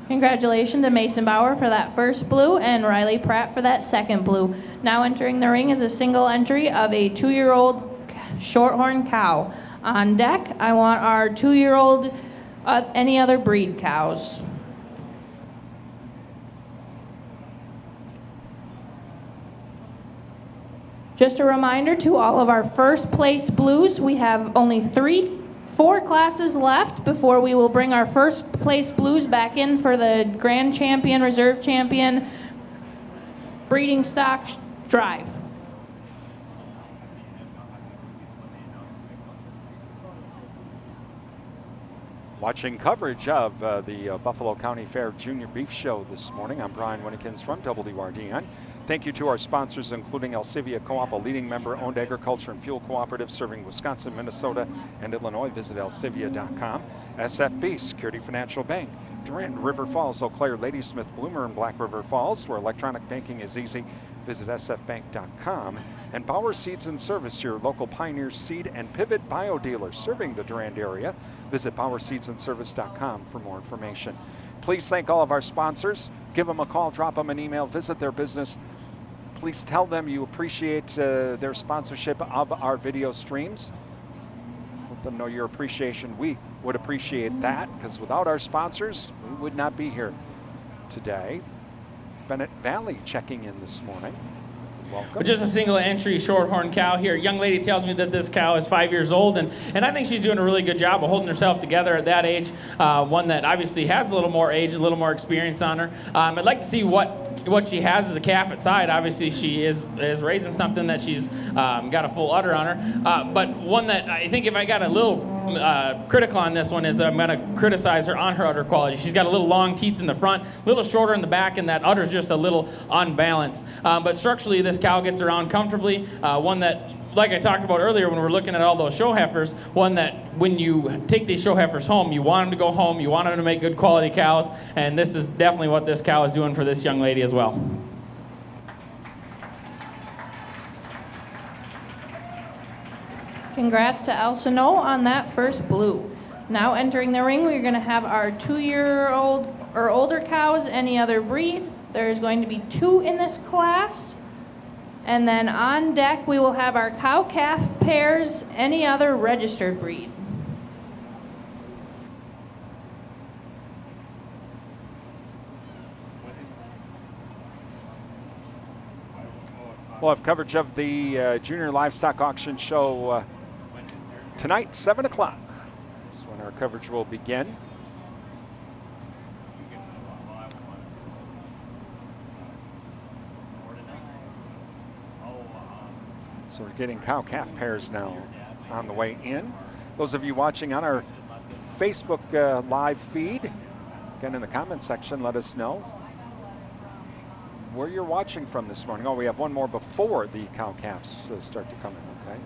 Congratulations to Mason Bauer for that first blue and Riley Pratt for that second blue. Now entering the ring is a single entry of a 2-year-old shorthorn cow. On deck, I want our 2-year-old any other breed cows. Just a reminder to all of our first place blues, we have only 4 classes left before we will bring our first place blues back in for the Grand Champion, Reserve Champion, Breeding Stock Drive. Watching coverage of the Buffalo County Fair Junior Beef Show this morning, I'm Brian Winnikins from WRDN. Thank you to our sponsors, including Alcivia Co-op, a leading member-owned agriculture and fuel cooperative serving Wisconsin, Minnesota, and Illinois. Visit alcivia.com. SFB, Security Financial Bank. Durand, River Falls, Eau Claire, Ladysmith, Bloomer, and Black River Falls, where electronic banking is easy. Visit sfbank.com. And Bauer Seeds and Service, your local Pioneer Seed and Pivot Bio dealer serving the Durand area. Visit BauerSeedsandService.com for more information. Please thank all of our sponsors. Give them a call, drop them an email, visit their business. Please tell them you appreciate their sponsorship of our video streams. Let them know your appreciation. We would appreciate that, because without our sponsors, we would not be here today. Bennett Valley checking in this morning. Welcome. Just a single entry shorthorn cow here. Young lady tells me that this cow is 5 years old, and I think she's doing a really good job of holding herself together at that age. One that obviously has a little more age, a little more experience on her. I'd like to see what she has as a calf at side. Obviously, she is raising something that she's got a full udder on her. But one that I think if I got a little critical on this one is I'm going to criticize her on her udder quality. She's got a little long teats in the front, a little shorter in the back, and that udder's just a little unbalanced. But structurally, this cow gets around comfortably. One that, like I talked about earlier when we were looking at all those show heifers, one that when you take these show heifers home, you want them to go home, you want them to make good quality cows, and this is definitely what this cow is doing for this young lady as well. Congrats to El Sano on that first blue. Now entering the ring, we're going to have our 2-year-old or older cows, any other breed. There's going to be 2 in this class. And then on deck, we will have our cow-calf pairs, any other registered breed. We'll have coverage of the Junior Livestock Auction Show tonight, 7 o'clock. That's when our coverage will begin. So we're getting cow-calf pairs now on the way in. Those of you watching on our Facebook live feed, again in the comment section, let us know where you're watching from this morning. Oh, we have one more before the cow-calves start to come in, okay?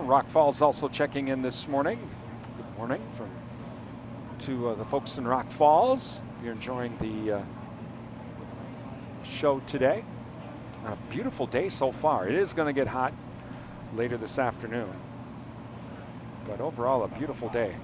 Rock Falls also checking in this morning. Good morning to the folks in Rock Falls. If you're enjoying the show today. A beautiful day so far. It is going to get hot later this afternoon, but overall a beautiful day.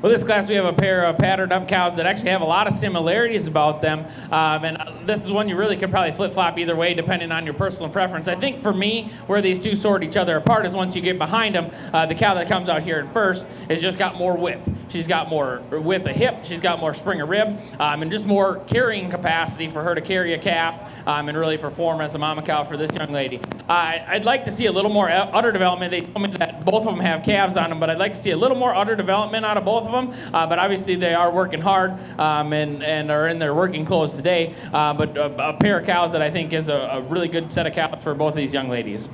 Well, this class we have a pair of patterned up cows that actually have a lot of similarities about them. And this is one you really could probably flip-flop either way depending on your personal preference. I think for me, where these two sort each other apart is once you get behind them, the cow that comes out here in first has just got more width. She's got more width of hip, she's got more spring of rib, and just more carrying capacity for her to carry a calf and really perform as a mama cow for this young lady. I'd like to see a little more udder development. They told me that both of them have calves on them, but I'd like to see a little more udder development out of both of them. But obviously they are working hard and are in their working clothes today. But a pair of cows that I think is a really good set of cows for both of these young ladies.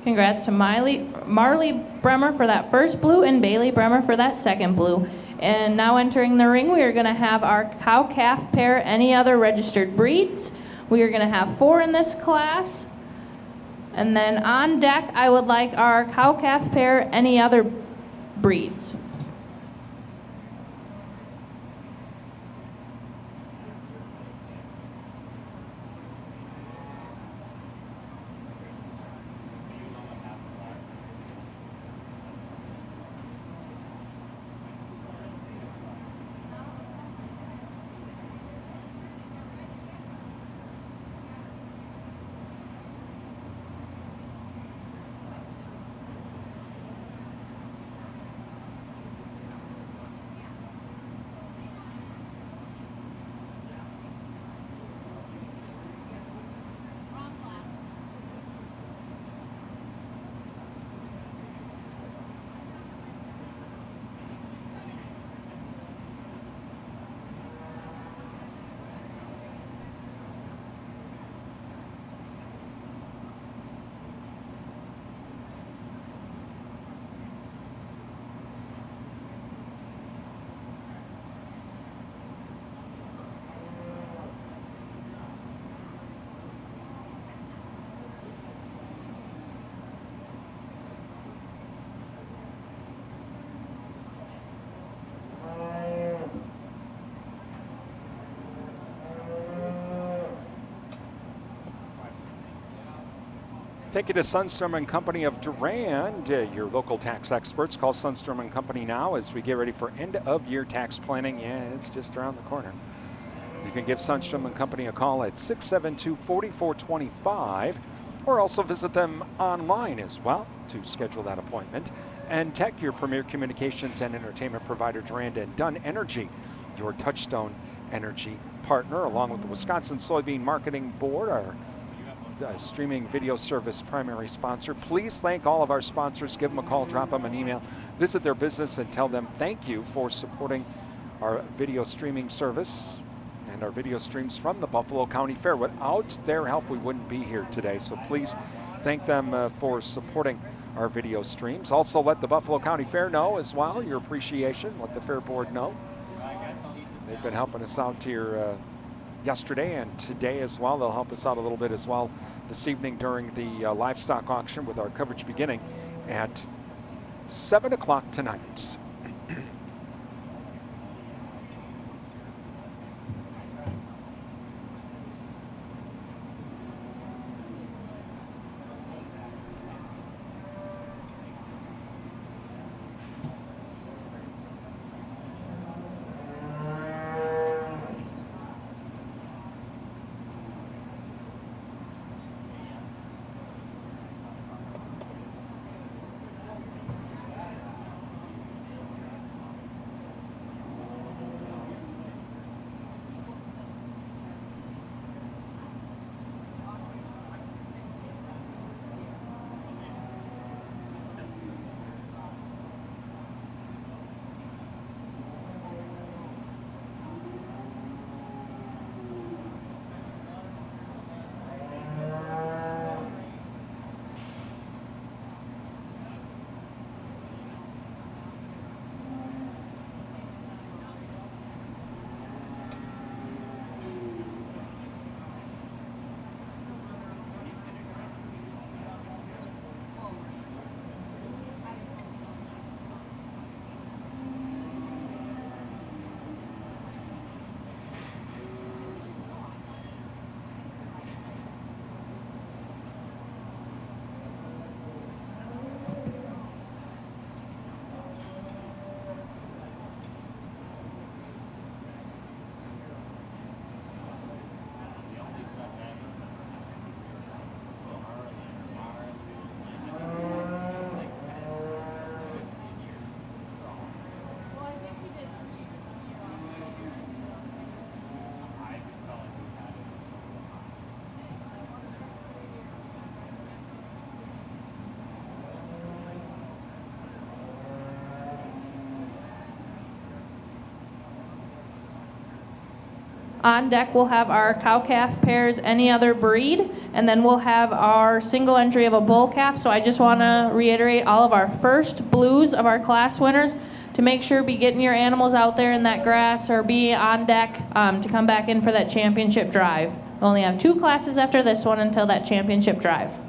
Congrats to Marley Bremer for that first blue and Bailey Bremer for that second blue. And now entering the ring, we are going to have our cow-calf pair, any other registered breeds. We are going to have 4 in this class. And then on deck, I would like our cow-calf pair, any other breeds. Thank you to Sundstrom and Company of Durand, your local tax experts. Call Sundstrom and Company now as we get ready for end-of-year tax planning. Yeah, it's just around the corner. You can give Sundstrom and Company a call at 672-4425, or also visit them online as well to schedule that appointment. And Tech, your premier communications and entertainment provider, Durand and Dunn Energy, your Touchstone energy partner, along with the Wisconsin Soybean Marketing Board, our streaming video service primary sponsor. Please thank all of our sponsors. Give them a call, drop them an email, visit their business and tell them thank you for supporting our video streaming service and our video streams from the Buffalo County Fair. Without their help, we wouldn't be here today. So please thank them for supporting our video streams. Also let the Buffalo County Fair know as well your appreciation. Let the Fair Board know. They've been helping us out here yesterday and today as well. They'll help us out a little bit as well this evening during the livestock auction, with our coverage beginning at 7 o'clock tonight. On deck, we'll have our cow-calf pairs, any other breed, and then we'll have our single entry of a bull calf. So I just want to reiterate all of our first blues of our class winners to make sure be getting your animals out there in that grass or be on deck to come back in for that championship drive. We only have 2 classes after this one until that championship drive.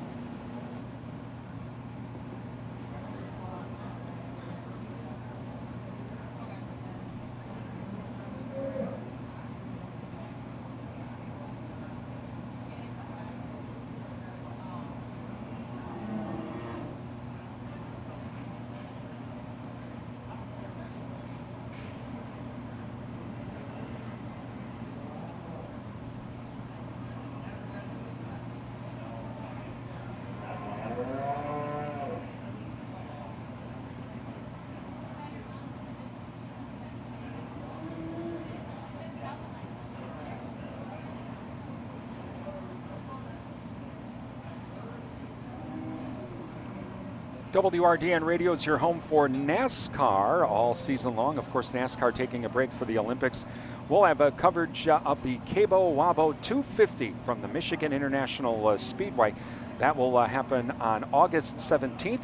WRDN Radio is your home for NASCAR all season long. Of course, NASCAR taking a break for the Olympics. We'll have a coverage of the Cabo Wabo 250 from the Michigan International Speedway. That will happen on August 17th,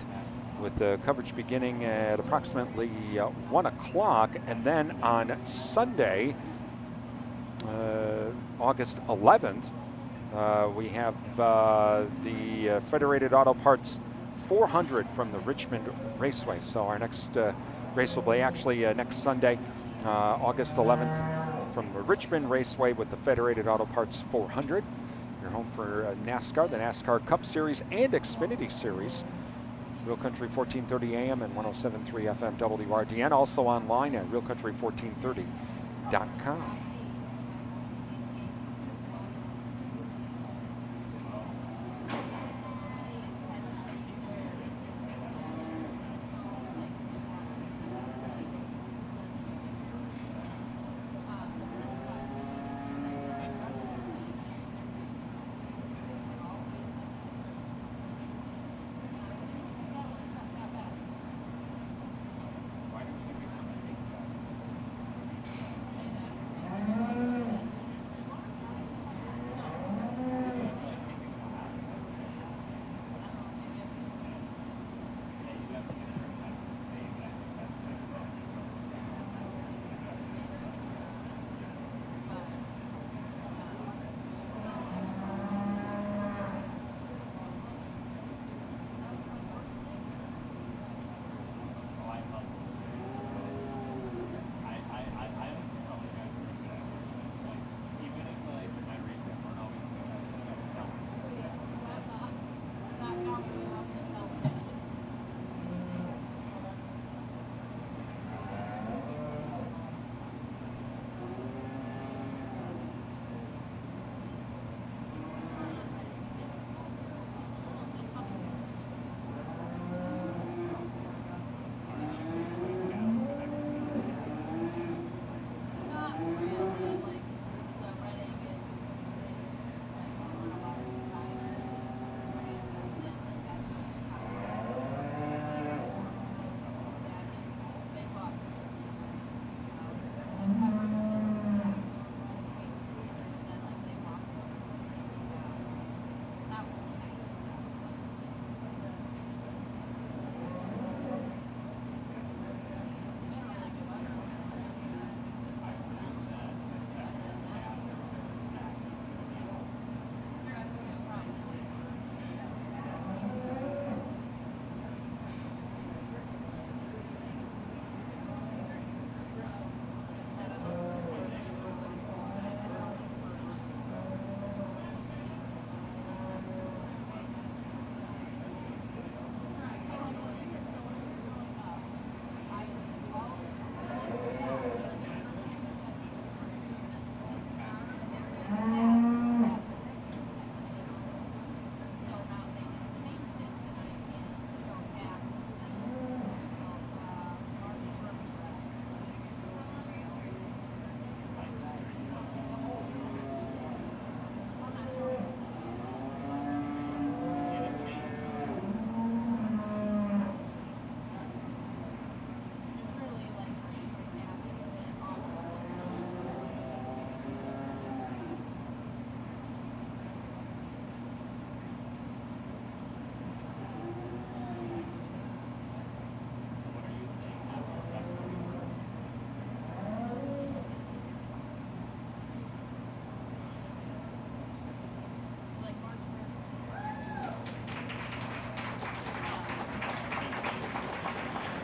with the coverage beginning at approximately 1 o'clock. And then on Sunday, August 11th, we have the Federated Auto Parts 400 from the Richmond Raceway. So our next race will be actually next Sunday, August 11th, from the Richmond Raceway with the Federated Auto Parts 400. Your home for NASCAR, the NASCAR Cup Series and Xfinity Series. Real Country 1430 AM and 107.3 FM WRDN. Also online at realcountry1430.com.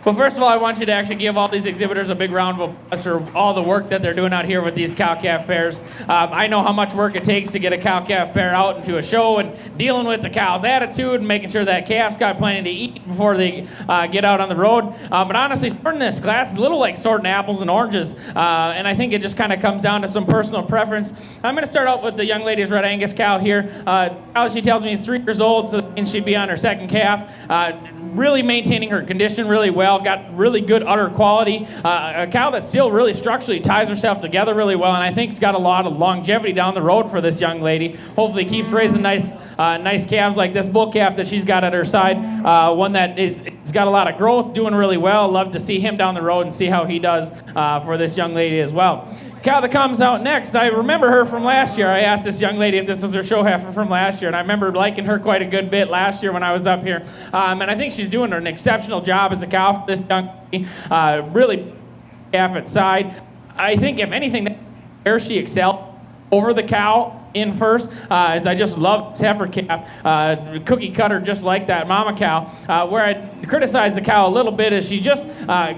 Well, first of all, I want you to actually give all these exhibitors a big round of applause for all the work that they're doing out here with these cow-calf pairs. I know how much work it takes to get a cow-calf pair out into a show and dealing with the cow's attitude and making sure that calf's got plenty to eat before they get out on the road. But honestly, sorting this class is a little like sorting apples and oranges, and I think it just kind of comes down to some personal preference. I'm going to start out with the young lady's Red Angus cow here. She tells me she's 3 years old, so that means she'd be on her second calf. Really maintaining her condition really well, got really good udder quality. A cow that still really structurally ties herself together really well, and I think it's got a lot of longevity down the road for this young lady. Hopefully keeps raising nice calves like this bull calf that she's got at her side. One that has got a lot of growth, doing really well. Love to see him down the road and see how he does for this young lady as well. Cow that comes out next, I remember her from last year. I asked this young lady if this was her show heifer from last year, and I remember liking her quite a good bit last year when I was up here. And I think she's doing an exceptional job as a cow for this young lady. Really calf at side. I think if anything, where she excelled over the cow in first, as I just love this heifer calf, cookie cutter just like that mama cow. Where I criticize the cow a little bit is she just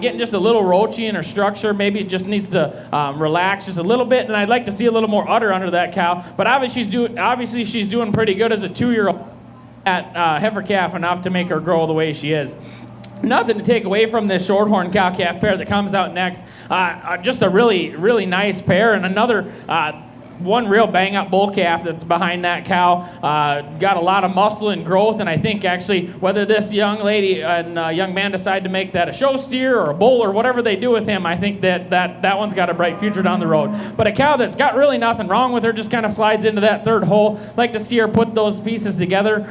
getting just a little roachy in her structure. Maybe just needs to relax just a little bit, and I'd like to see a little more udder under that cow. But obviously she's doing pretty good as a 2-year-old at heifer calf, enough to make her grow the way she is. Nothing to take away from this shorthorn cow-calf pair that comes out next. Just a really, really nice pair, and another one real bang-up bull calf that's behind that cow. Got a lot of muscle and growth, and I think actually whether this young lady and young man decide to make that a show steer or a bull or whatever they do with him, I think that one's got a bright future down the road. But a cow that's got really nothing wrong with her, just kind of slides into that third hole. Like to see her put those pieces together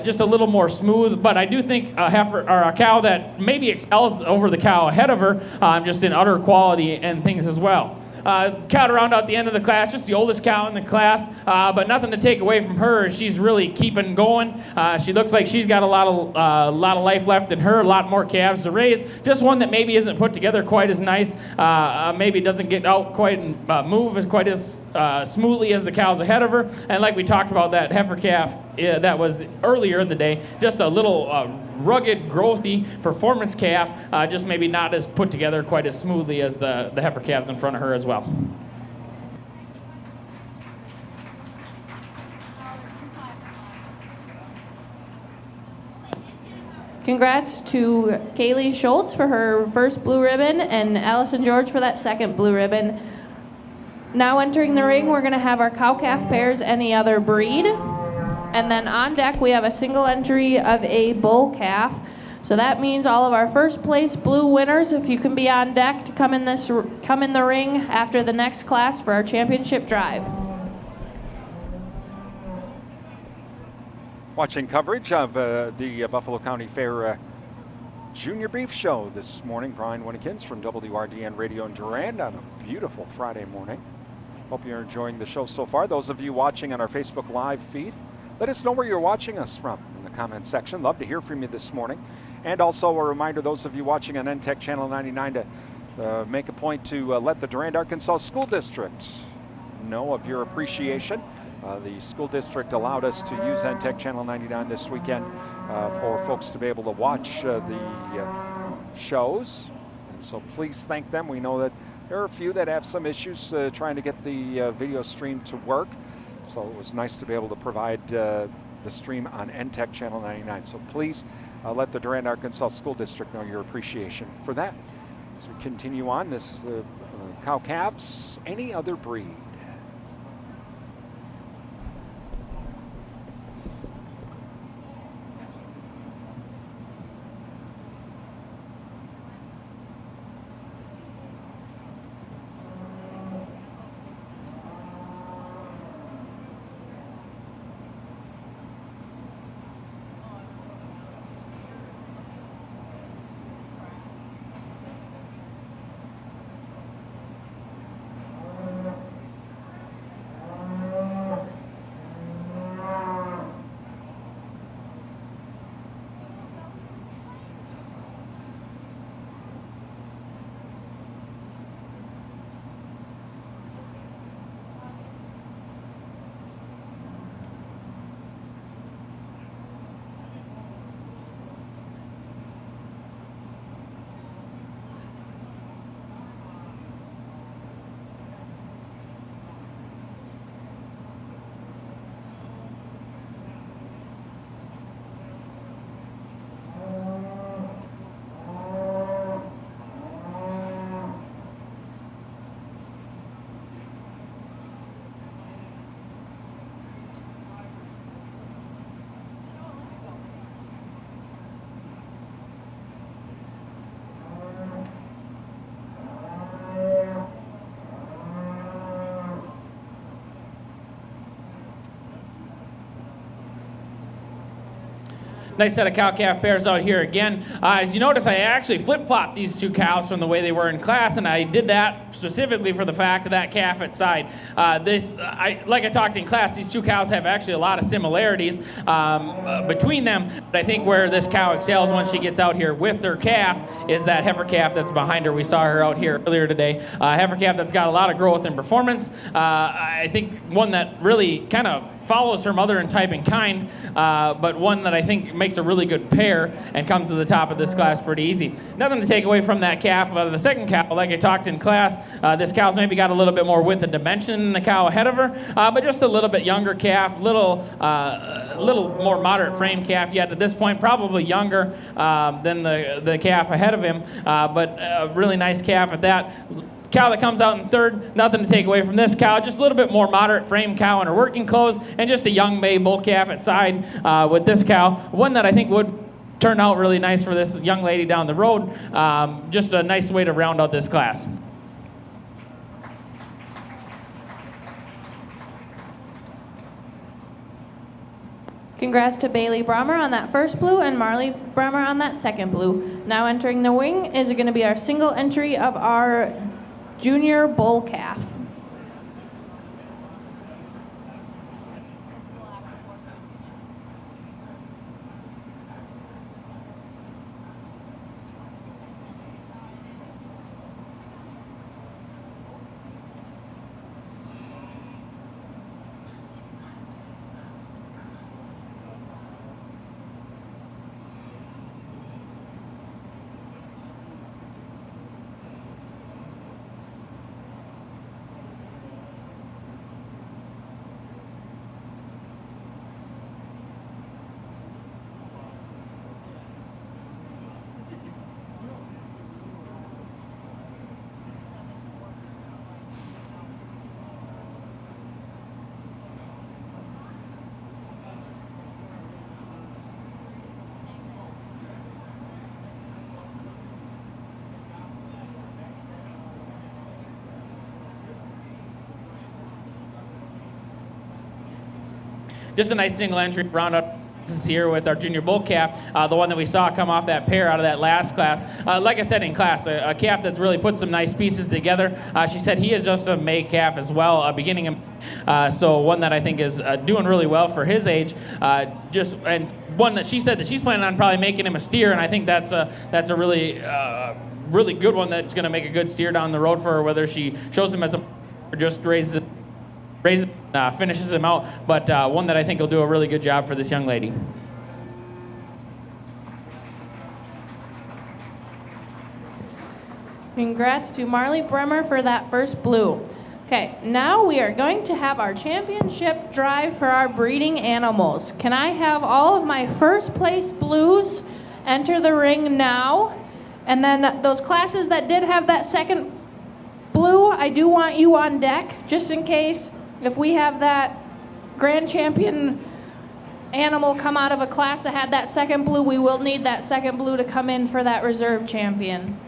just a little more smooth. But I do think a heifer or a cow that maybe excels over the cow ahead of her, just in udder quality and things as well. Cow to round out the end of the class, just the oldest cow in the class, but nothing to take away from her. She's really keeping going. She looks like she's got a lot of life left in her, a lot more calves to raise. Just one that maybe isn't put together quite as nice, maybe doesn't get out quite and move as quite as smoothly as the cows ahead of her. And like we talked about, that heifer calf that was earlier in the day, just a little rugged, growthy performance calf, just maybe not as put together quite as smoothly as the heifer calves in front of her as well. Congrats to Kaylee Schultz for her first blue ribbon and Allison George for that second blue ribbon. Now entering the ring, we're going to have our cow-calf pairs, any other breed. And then on deck, we have a single entry of a bull calf. So that means all of our first place blue winners, if you can be on deck to come in the ring after the next class for our championship drive. Watching coverage of the Buffalo County Fair Junior Beef Show this morning. Brian Winnekins from WRDN Radio in Durand on a beautiful Friday morning. Hope you're enjoying the show so far. Those of you watching on our Facebook Live feed, let us know where you're watching us from in the comment section. Love to hear from you this morning. And also a reminder, those of you watching on NTech Channel 99, to make a point to let the Durand, Arkansas School District know of your appreciation. The school district allowed us to use NTech Channel 99 this weekend for folks to be able to watch the shows. And so please thank them. We know that there are a few that have some issues trying to get the video stream to work. So it was nice to be able to provide the stream on NTech Channel 99. So please let the Durand, Arkansas School District know your appreciation for that. As we continue on, this cow-calves, any other breed. Nice set of cow-calf pairs out here again. As you notice, I actually flip-flopped these two cows from the way they were in class, and I did that specifically for the fact of that calf at side. Like I talked in class, these two cows have actually a lot of similarities between them. But I think where this cow excels once she gets out here with her calf is that heifer calf that's behind her. We saw her out here earlier today. Heifer calf that's got a lot of growth and performance. I think one that really kind of follows her mother in type and kind, but one that I think makes a really good pair and comes to the top of this class pretty easy. Nothing to take away from that calf. The second cow, like I talked in class, this cow's maybe got a little bit more width and dimension than the cow ahead of her, but just a little bit younger calf, little more moderate frame calf yet at this point, probably younger than the calf ahead of him, but a really nice calf at that. Cow that comes out in third, nothing to take away from this cow, just a little bit more moderate frame cow in her working clothes, and just a young May bull calf at side with this cow. One that I think would turn out really nice for this young lady down the road. Just a nice way to round out this class. Congrats to Bailey Brommer on that first blue and Marley Brommer on that second blue. Now entering the ring is going to be our single entry of our junior bull calf. Just a nice single entry roundup. This is here with our junior bull calf, the one that we saw come off that pair out of that last class. Like I said in class, a calf that's really put some nice pieces together. She said he is just a May calf as well, beginning of, so one that I think is doing really well for his age. And one that she said that she's planning on probably making him a steer, and I think that's a really really good one that's going to make a good steer down the road for her, whether she shows him as a or just finishes him out, but one that I think will do a really good job for this young lady. Congrats to Marley Bremer for that first blue. Okay, now we are going to have our championship drive for our breeding animals. Can I have all of my first place blues enter the ring now? And then those classes that did have that second blue, I do want you on deck, just in case if we have that grand champion animal come out of a class that had that second blue, we will need that second blue to come in for that reserve champion.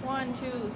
1, 2.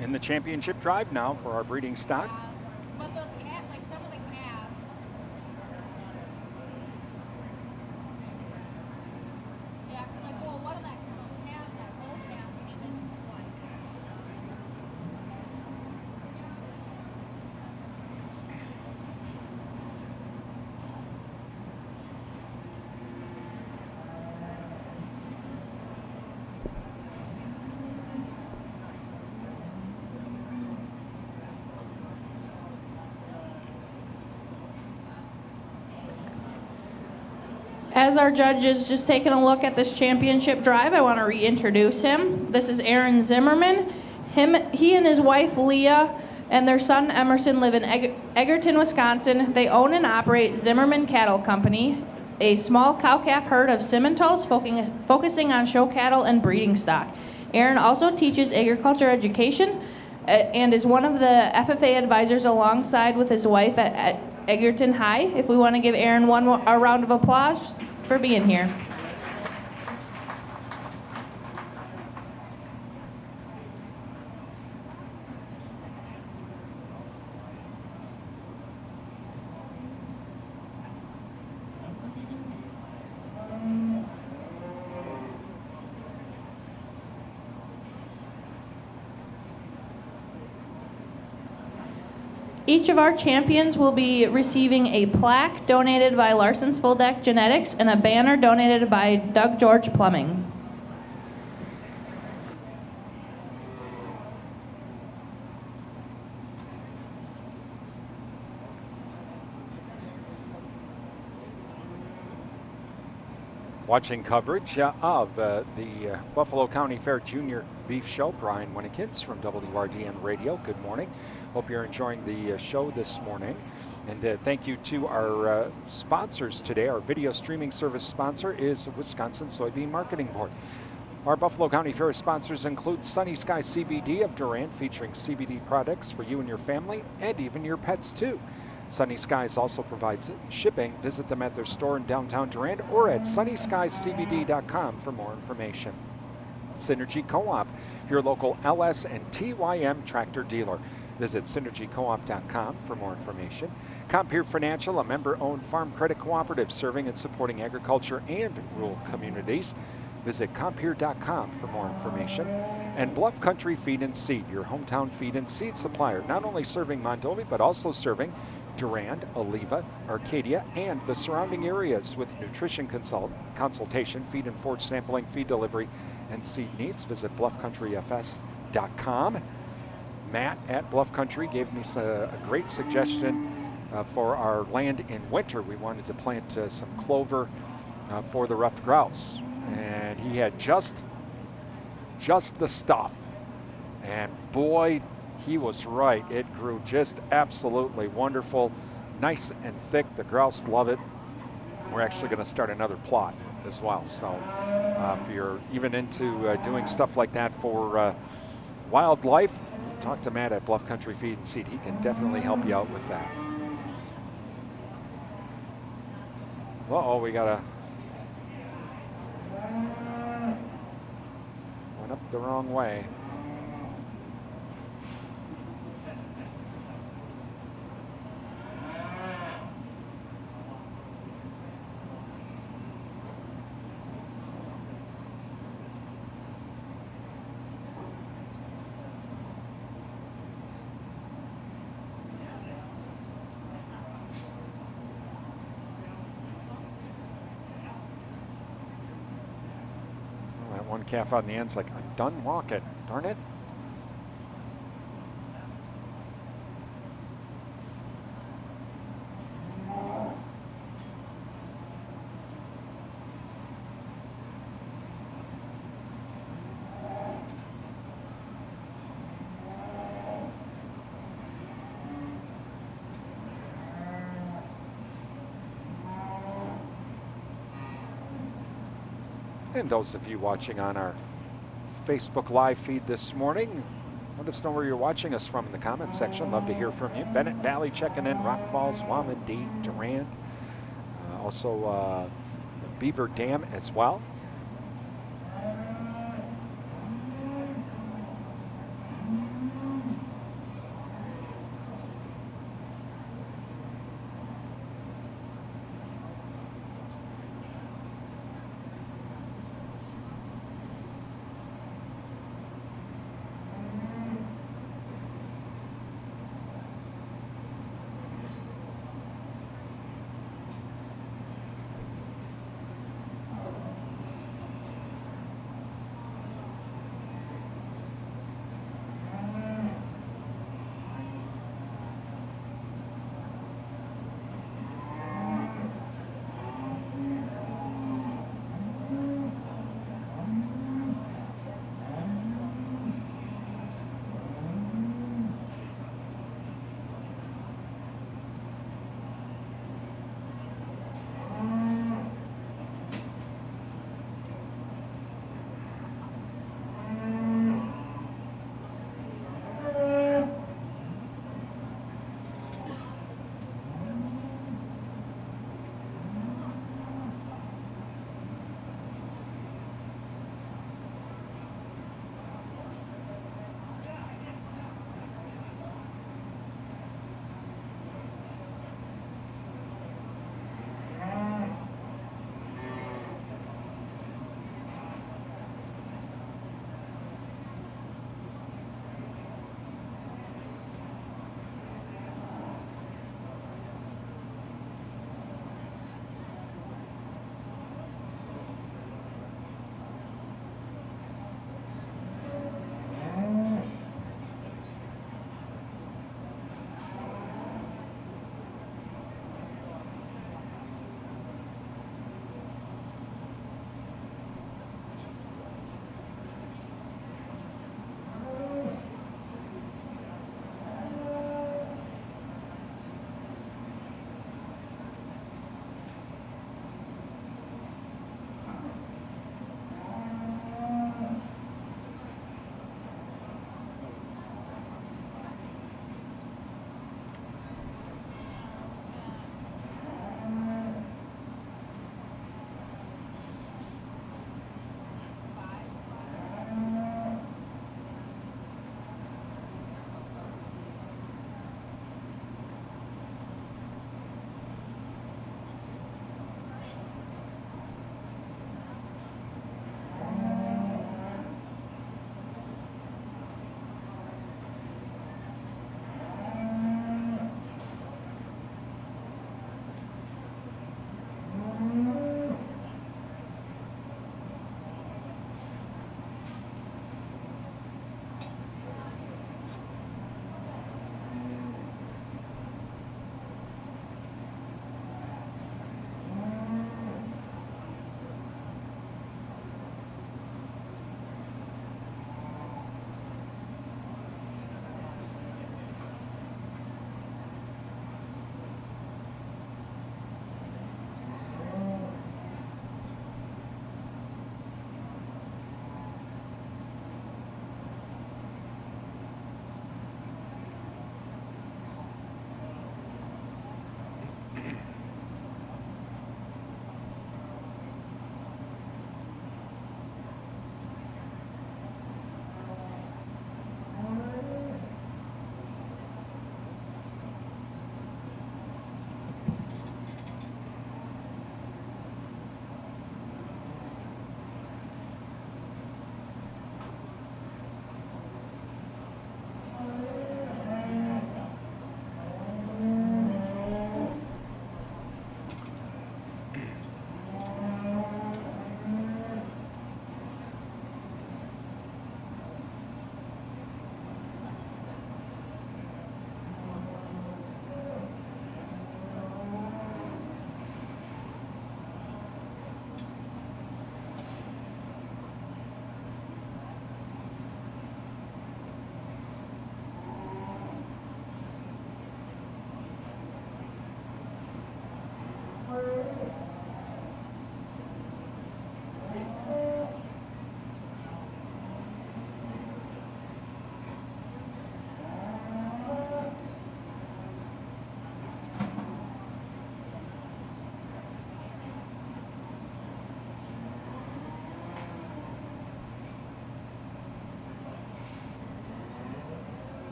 in the championship drive now for our breeding stock. But those cats, like some of the calves, yeah, like well, one of those calves, that whole calf came in twice. As our judge is just taking a look at this championship drive, I want to reintroduce him. This is Aaron Zimmerman. He and his wife Leah and their son Emerson live in Egerton, Wisconsin. They own and operate Zimmerman Cattle Company, a small cow-calf herd of Simmentals focusing on show cattle and breeding stock. Aaron also teaches agriculture education and is one of the FFA advisors alongside with his wife at Egerton High. If we want to give Aaron a round of applause for being here. Each of our champions will be receiving a plaque donated by Larson's Full Deck Genetics and a banner donated by Doug George Plumbing. Watching coverage of the Buffalo County Fair Junior Beef Show, Brian Winnikins from WRDN Radio. Good morning. Hope you're enjoying the show this morning. And thank you to our sponsors today. Our video streaming service sponsor is Wisconsin Soybean Marketing Board. Our Buffalo County Fair sponsors include Sunny Sky CBD of Durant, featuring CBD products for you and your family and even your pets too. Sunny Skies also provides shipping. Visit them at their store in downtown Durant or at sunnyskiescbd.com for more information. Synergy Co-op, your local LS and TYM tractor dealer. Visit synergycoop.com for more information. Compeer Financial, a member-owned farm credit cooperative serving and supporting agriculture and rural communities. Visit compeer.com for more information. And Bluff Country Feed and Seed, your hometown feed and seed supplier, not only serving Mondovi, but also serving Durand, Oliva, Arcadia, and the surrounding areas with nutrition consultation, feed and forage sampling, feed delivery, and seed needs. Visit bluffcountrykfs.com. Matt at Bluff Country gave me a great suggestion for our land in winter. We wanted to plant some clover for the ruffed grouse, and he had just the stuff. And boy, he was right. It grew just absolutely wonderful, nice and thick. The grouse love it. We're actually going to start another plot as well. So if you're even into doing stuff like that for wildlife, talk to Matt at Bluff Country Feed and Seed. He can definitely help you out with that. Uh-oh, we got a... went up the wrong way. One calf on the end's like, I'm done walking, darn it. And those of you watching on our Facebook Live feed this morning, let us know where you're watching us from in the comments section. Love to hear from you. Bennett Valley checking in, Rock Falls, Wamandee, Durand, also Beaver Dam as well.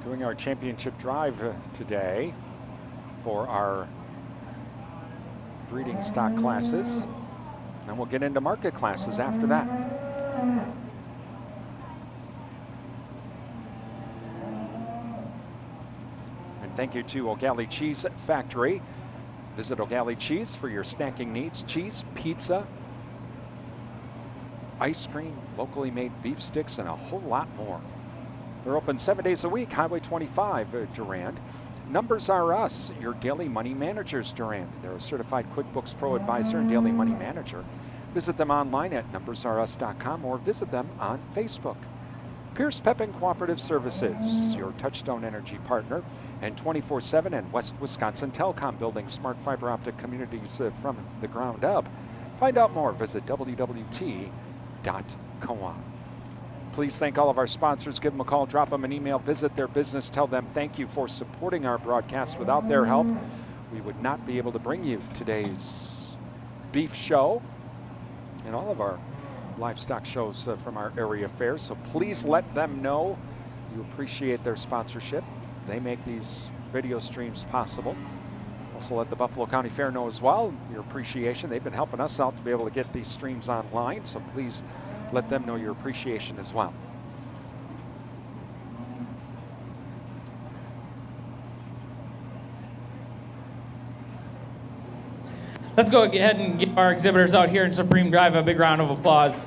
doing our championship drive today for our breeding stock classes. And we'll get into market classes after that. And thank you to O'Galley Cheese Factory. Visit O'Galley Cheese for your snacking needs. Cheese, pizza, ice cream, locally made beef sticks, and a whole lot more. They're open 7 days a week, Highway 25, Durand. Numbers Are Us, your daily money managers, Durand. They're a certified QuickBooks Pro advisor and daily money manager. Visit them online at numbersarus.com or visit them on Facebook. Pierce Pepin Cooperative Services, your Touchstone Energy partner, and 24/7 and West Wisconsin Telecom, building smart fiber optic communities from the ground up. Find out more, visit wwt.coop. Please thank all of our sponsors. Give them a call, drop them an email, visit their business, tell them thank you for supporting our broadcast. Without their help, we would not be able to bring you today's beef show and all of our livestock shows from our area fairs. So please let them know you appreciate their sponsorship. They make these video streams possible. Also let the Buffalo County Fair know as well your appreciation. They've been helping us out to be able to get these streams online, so please let them know your appreciation as well. Let's go ahead and give our exhibitors out here in Supreme Drive a big round of applause.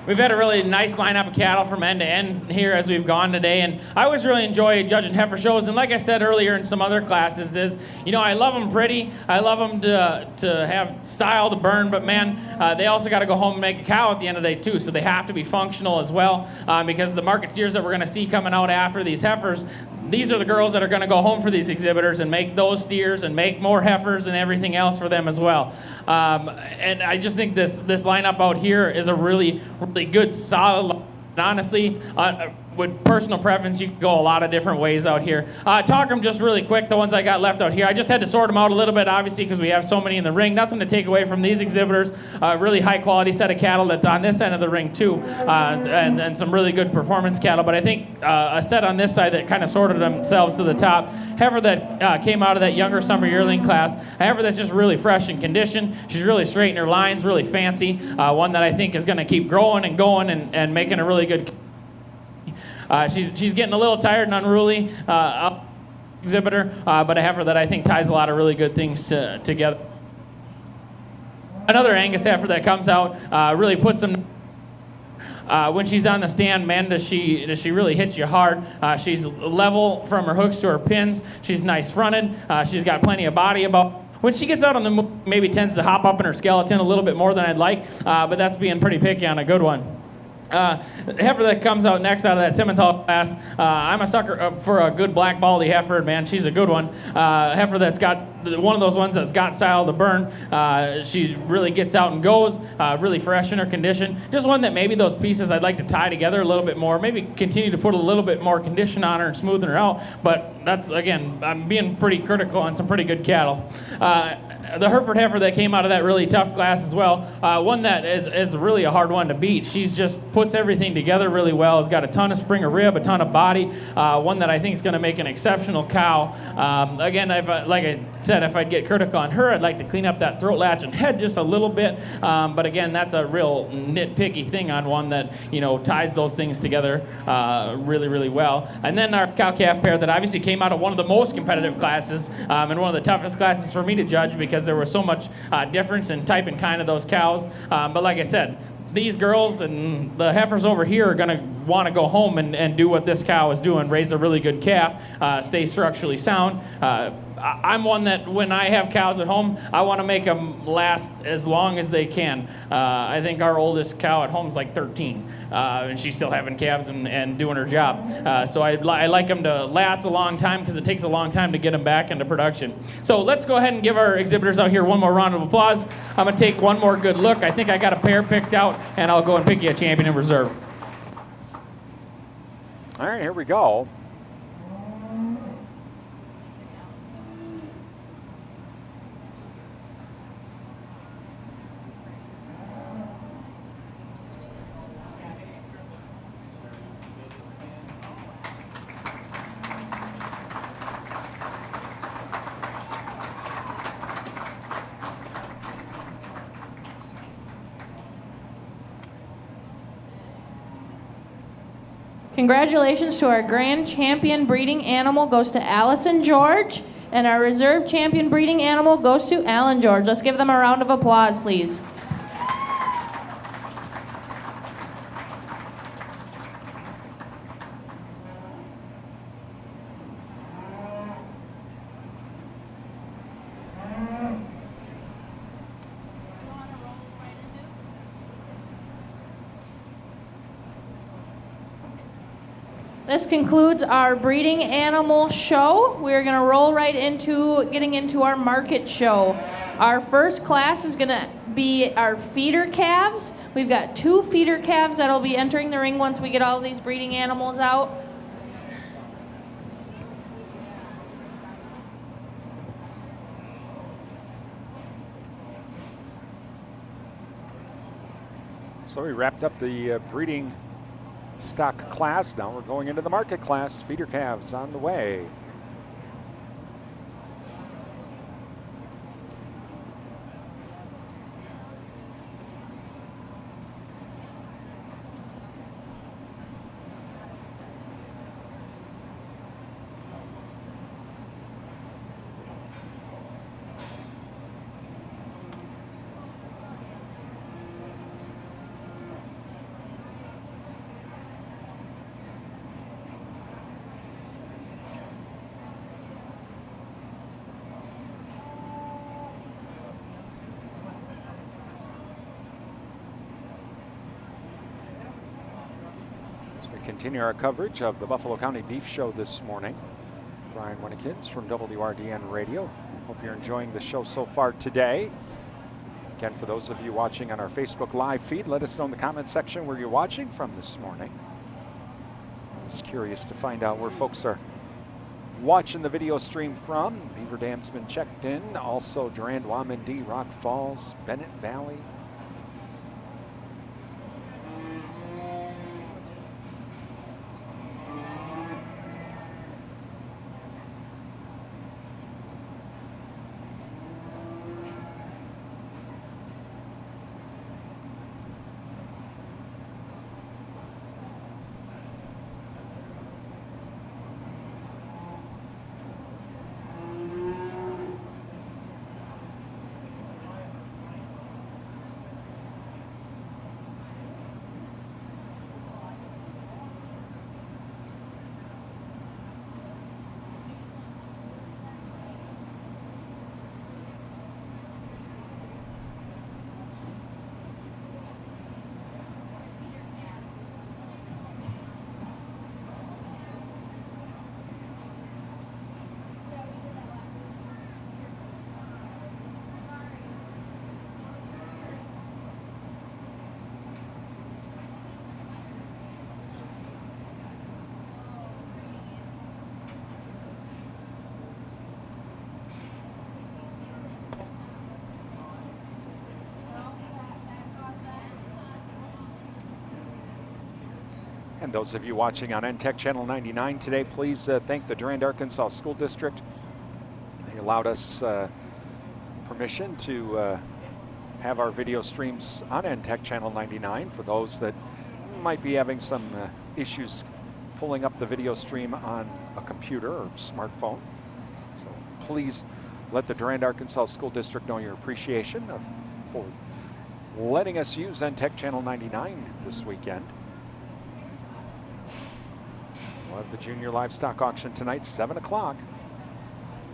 We've had a really nice lineup of cattle from end to end here as we've gone today, and I always really enjoy judging heifer shows. And like I said earlier in some other classes, I love them pretty. I love them to have style to burn, but man, they also got to go home and make a cow at the end of the day too. So they have to be functional as well, because the market steers that we're going to see coming out after these heifers, these are the girls that are going to go home for these exhibitors and make those steers and make more heifers and everything else for them as well. And I just think this lineup out here is a really, really good, solid. And honestly, with personal preference, you can go a lot of different ways out here. Talk them just really quick, the ones I got left out here. I just had to sort them out a little bit, obviously, because we have so many in the ring. Nothing to take away from these exhibitors. Really high quality set of cattle that's on this end of the ring too, and some really good performance cattle. But I think a set on this side that kind of sorted themselves to the top. Heifer that came out of that younger summer yearling class. A heifer that's just really fresh in condition. She's really straight in her lines, really fancy. One that I think is going to keep growing and going and making a really good. She's getting a little tired and unruly, exhibitor, but a heifer that I think ties a lot of really good things together. Another Angus heifer that comes out really puts them. When she's on the stand, man, does she really hit you hard. She's level from her hooks to her pins. She's nice fronted. She's got plenty of body about. When she gets out on the move, maybe tends to hop up in her skeleton a little bit more than I'd like, but that's being pretty picky on a good one. Heifer that comes out next out of that Simmental class, I'm a sucker for a good black baldy heifer, man. She's a good one. Heifer that's got one of those ones that's got style to burn. She really gets out and goes, really fresh in her condition. Just one that maybe those pieces I'd like to tie together a little bit more, maybe continue to put a little bit more condition on her and smoothen her out. But that's, again, I'm being pretty critical on some pretty good cattle. The Hereford heifer that came out of that really tough class as well, one that is really a hard one to beat. She's just puts everything together really well. Has got a ton of spring of rib, a ton of body. One that I think is going to make an exceptional cow. Again, like I said, if I'd get critical on her, I'd like to clean up that throat latch and head just a little bit. But again, that's a real nitpicky thing on one that ties those things together really, really well. And then our cow-calf pair that obviously came out of one of the most competitive classes and one of the toughest classes for me to judge because there was so much difference in type and kind of those cows. But like I said, these girls and the heifers over here are going to want to go home and do what this cow is doing, raise a really good calf, stay structurally sound. I'm one that when I have cows at home, I want to make them last as long as they can. I think our oldest cow at home is like 13, and she's still having calves and doing her job. So I like them to last a long time because it takes a long time to get them back into production. So let's go ahead and give our exhibitors out here one more round of applause. I'm going to take one more good look. I think I got a pair picked out, and I'll go and pick you a champion in reserve. All right, here we go. Congratulations to our grand champion breeding animal goes to Allison George, and our reserve champion breeding animal goes to Alan George. Let's give them a round of applause, please. This concludes our breeding animal show. We're going to roll right into getting into our market show. Our first class is going to be our feeder calves. We've got 2 feeder calves that'll be entering the ring once we get all of these breeding animals out. So we wrapped up the breeding stock class. Now we're going into the market class. Feeder calves on the way. Continue our coverage of the Buffalo County Beef Show this morning. Brian Winnekins from WRDN Radio. Hope you're enjoying the show so far today. Again, for those of you watching on our Facebook Live feed, let us know in the comment section where you're watching from this morning. I was curious to find out where folks are watching the video stream from. Beaver Dam's been checked in. Also, Durand, Wamandee, Rock Falls, Bennett Valley. And those of you watching on NTech Channel 99 today, please thank the Durand, Arkansas School District. They allowed us permission to have our video streams on NTech Channel 99 for those that might be having some issues pulling up the video stream on a computer or smartphone. So please let the Durand, Arkansas School District know your appreciation for letting us use NTech Channel 99 this weekend. We'll have the junior livestock auction tonight, 7 o'clock.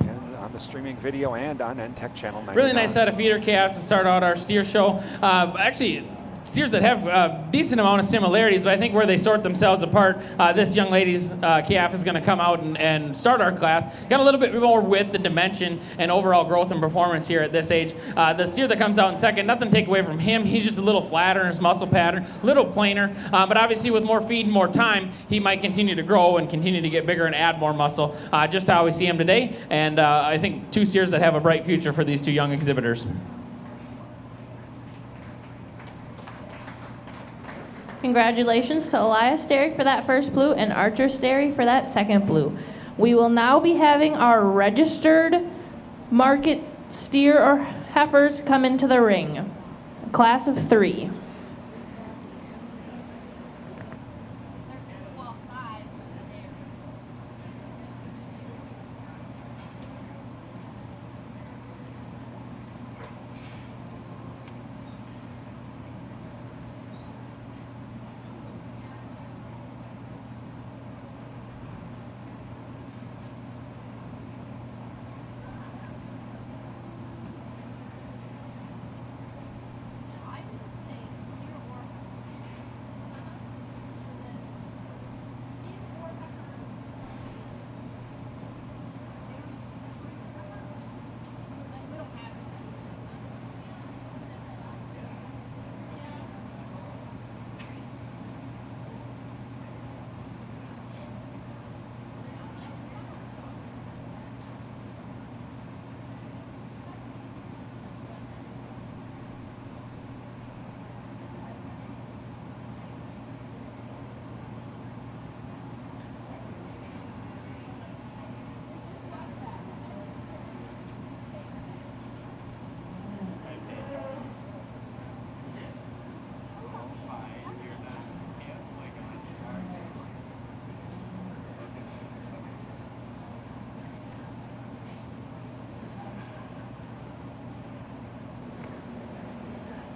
And on the streaming video and on NTech Channel 99. Really nice set of feeder calves to start out our steer show. Actually, steers that have a decent amount of similarities, but I think where they sort themselves apart, this young lady's calf is going to come out and start our class. Got a little bit more width and dimension and overall growth and performance here at this age. The steer that comes out in second, nothing to take away from him. He's just a little flatter in his muscle pattern, a little plainer, but obviously with more feed and more time, he might continue to grow and continue to get bigger and add more muscle, just how we see him today. And I think 2 steers that have a bright future for these 2 young exhibitors. Congratulations to Elias Sterry for that first blue and Archer Sterry for that second blue. We will now be having our registered market steer or heifers come into the ring. Class of 3.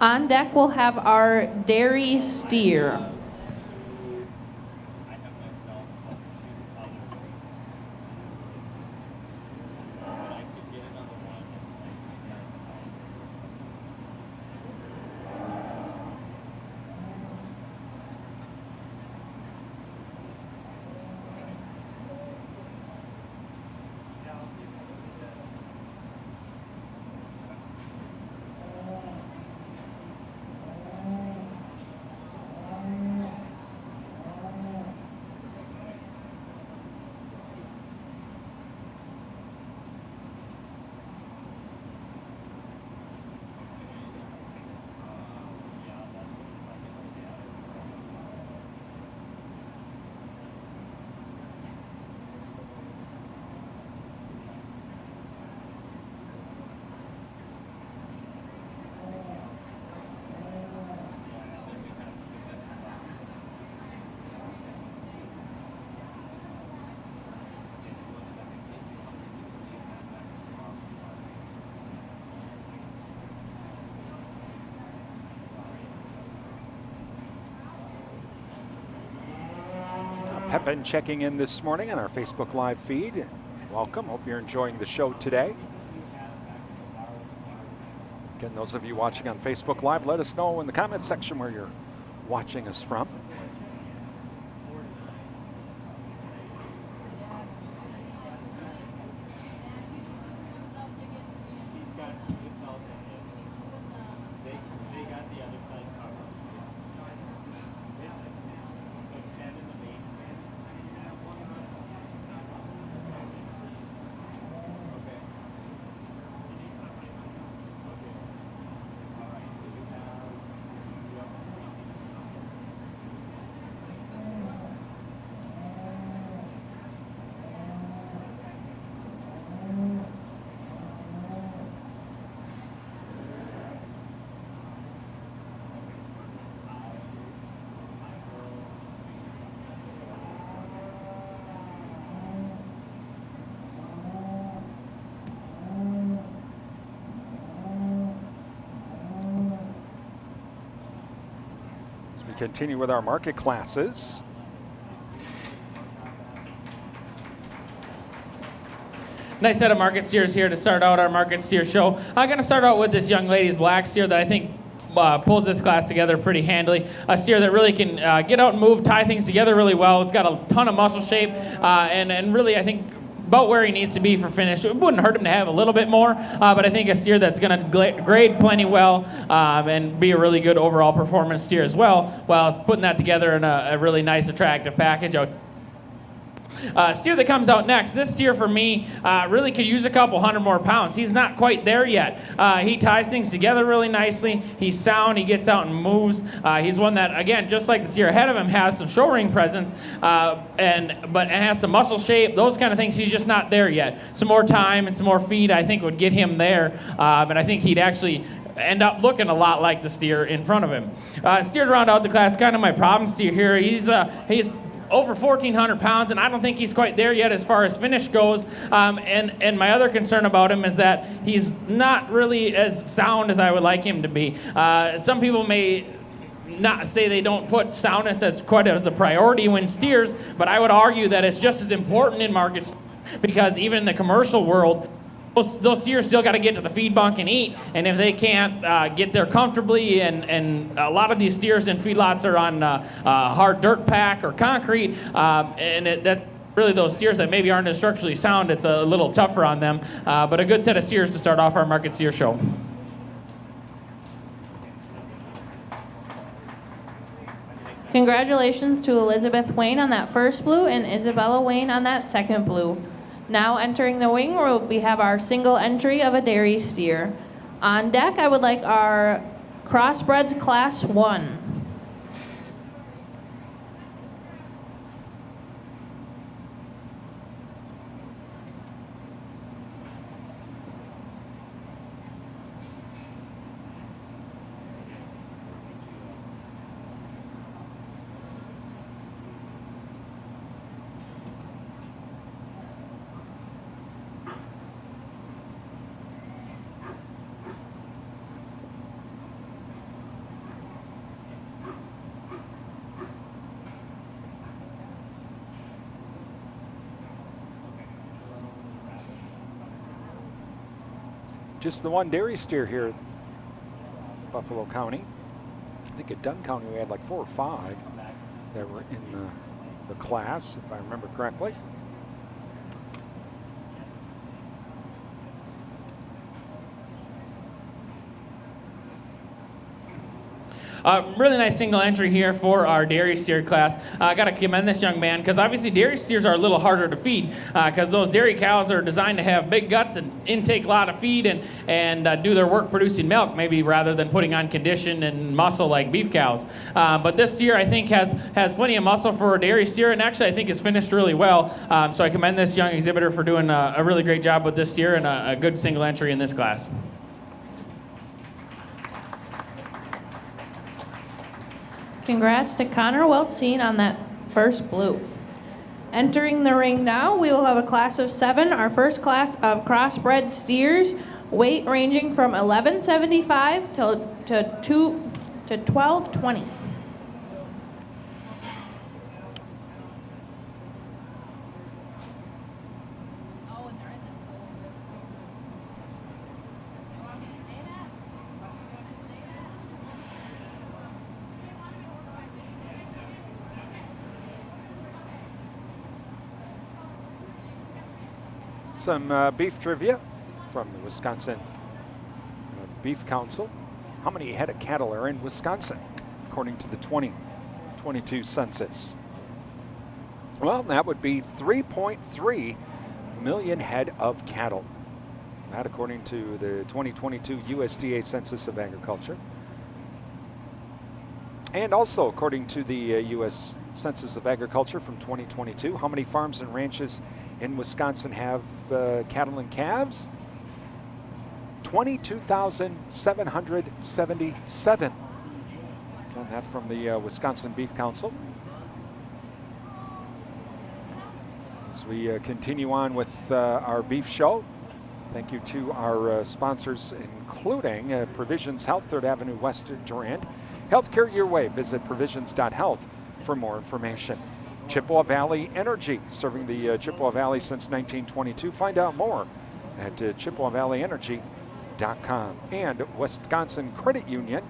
On deck, we'll have our dairy steer. Pepin checking in this morning on our Facebook Live feed. Welcome. Hope you're enjoying the show today. Again, those of you watching on Facebook Live, let us know in the comment section where you're watching us from. Continue with our market classes. Nice set of market steers here to start out our market steer show. I'm going to start out with this young lady's black steer that I think pulls this class together pretty handily. A steer that really can get out and move, tie things together really well. It's got a ton of muscle shape, and really I think about where he needs to be for finish. It wouldn't hurt him to have a little bit more, but I think a steer that's going to grade plenty well and be a really good overall performance steer as well, while putting that together in a really nice, attractive package. Steer that comes out next. This steer for me really could use a couple hundred more pounds. He's not quite there yet. He ties things together really nicely. He's sound. He gets out and moves. He's one that, again, just like the steer ahead of him, has some show ring presence and has some muscle shape. Those kind of things. He's just not there yet. Some more time and some more feed, I think, would get him there. And I think he'd actually end up looking a lot like the steer in front of him. Steer to round out the class, kind of my problem steer here. He's over 1,400 pounds, and I don't think he's quite there yet as far as finish goes. And my other concern about him is that he's not really as sound as I would like him to be. Some people may not say they don't put soundness as quite as a priority when steers, but I would argue that it's just as important in markets, because even in the commercial world, those steers still got to get to the feed bunk and eat, and if they can't get there comfortably, and a lot of these steers in feedlots are on hard dirt pack or concrete, that really those steers that maybe aren't as structurally sound, it's a little tougher on them, but a good set of steers to start off our market steer show. Congratulations to Elizabeth Wayne on that first blue and Isabella Wayne on that second blue. Now entering the wing, we have our single entry of a dairy steer. On deck, I would like our Crossbreds Class 1. just the one dairy steer here in Buffalo County. I think at Dunn County we had like 4 or 5 that were in the class, if I remember correctly. Really nice single entry here for our dairy steer class. I got to commend this young man because obviously dairy steers are a little harder to feed because those dairy cows are designed to have big guts and intake a lot of feed and do their work producing milk, maybe rather than putting on condition and muscle like beef cows. But this steer I think has plenty of muscle for a dairy steer, and actually I think is finished really well. So I commend this young exhibitor for doing a really great job with this steer and a good single entry in this class. Congrats to Connor Weltzine on that first blue. Entering the ring now, we will have a class of 7, our first class of crossbred steers, weight ranging from 1175 to 1220. Oh, and they're in this hole. You want me to say that? You want to say that? Some beef trivia from the Wisconsin Beef Council. How many head of cattle are in Wisconsin, according to the 2022 census? Well, that would be 3.3 million head of cattle. That according to the 2022 USDA Census of Agriculture. And also according to the U.S. Census of Agriculture from 2022, how many farms and ranches in Wisconsin have cattle and calves? 22,777. And that from the Wisconsin Beef Council. As we continue on with our beef show, thank you to our sponsors, including Provisions Health, 3rd Avenue West, Durand. Healthcare your way. Visit provisions.health for more information. Chippewa Valley Energy, serving the Chippewa Valley since 1922. Find out more at ChippewaValleyEnergy.com. And Wisconsin Credit Union,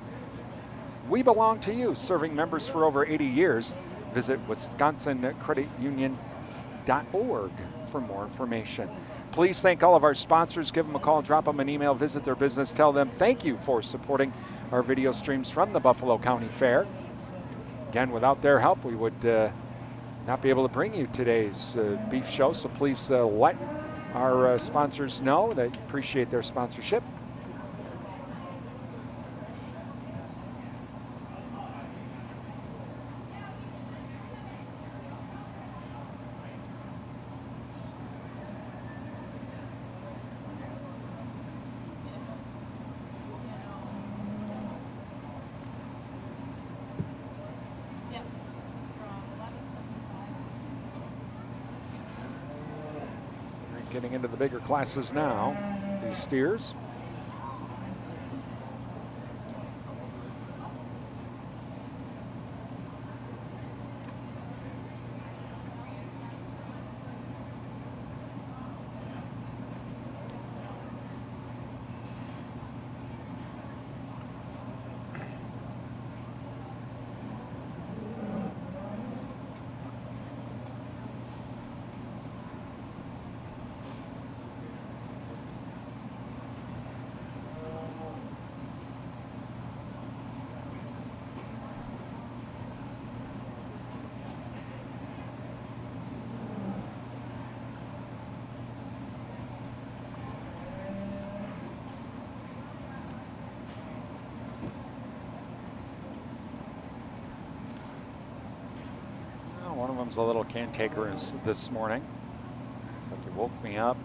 we belong to you, serving members for over 80 years. Visit WisconsinCreditUnion.org for more information. Please thank all of our sponsors. Give them a call, drop them an email, visit their business, tell them thank you for supporting our video streams from the Buffalo County Fair. Again, without their help, we would not be able to bring you today's beef show, so please let our sponsors know that you appreciate their sponsorship. Yep. From 1175. Getting into the bigger classes now, these steers. One of them's a little cantankerous this morning. It's like he woke me up.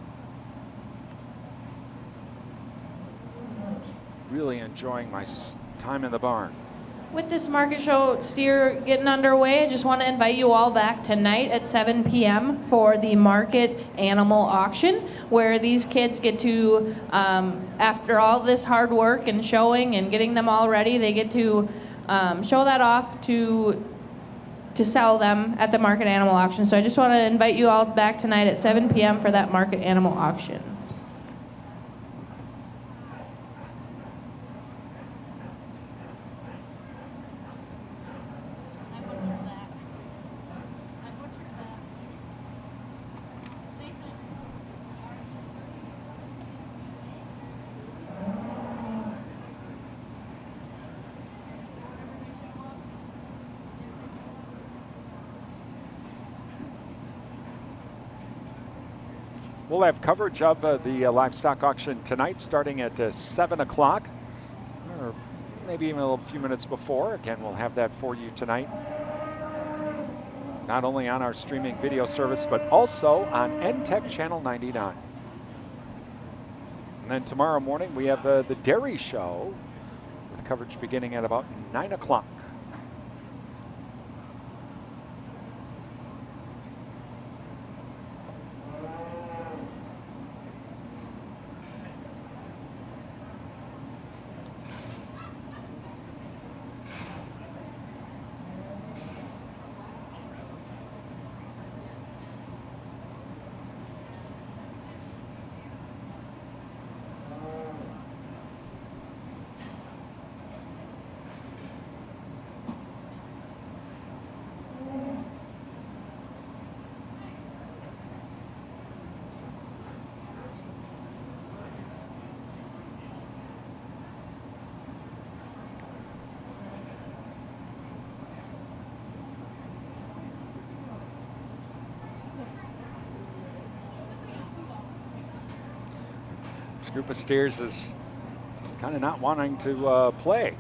Really enjoying my time in the barn. With this market show steer getting underway, I just want to invite you all back tonight at 7 p.m. for the market animal auction, where these kids get to, after all this hard work and showing and getting them all ready, they get to show that off to sell them at the market animal auction. So I just want to invite you all back tonight at 7 p.m. for that market animal auction. We'll have coverage of the livestock auction tonight starting at 7 o'clock, or maybe even a few minutes before. Again, we'll have that for you tonight, not only on our streaming video service, but also on NTech Channel 99. And then tomorrow morning, we have the Dairy Show, with coverage beginning at about 9 o'clock. This group of steers is just kind of not wanting to play.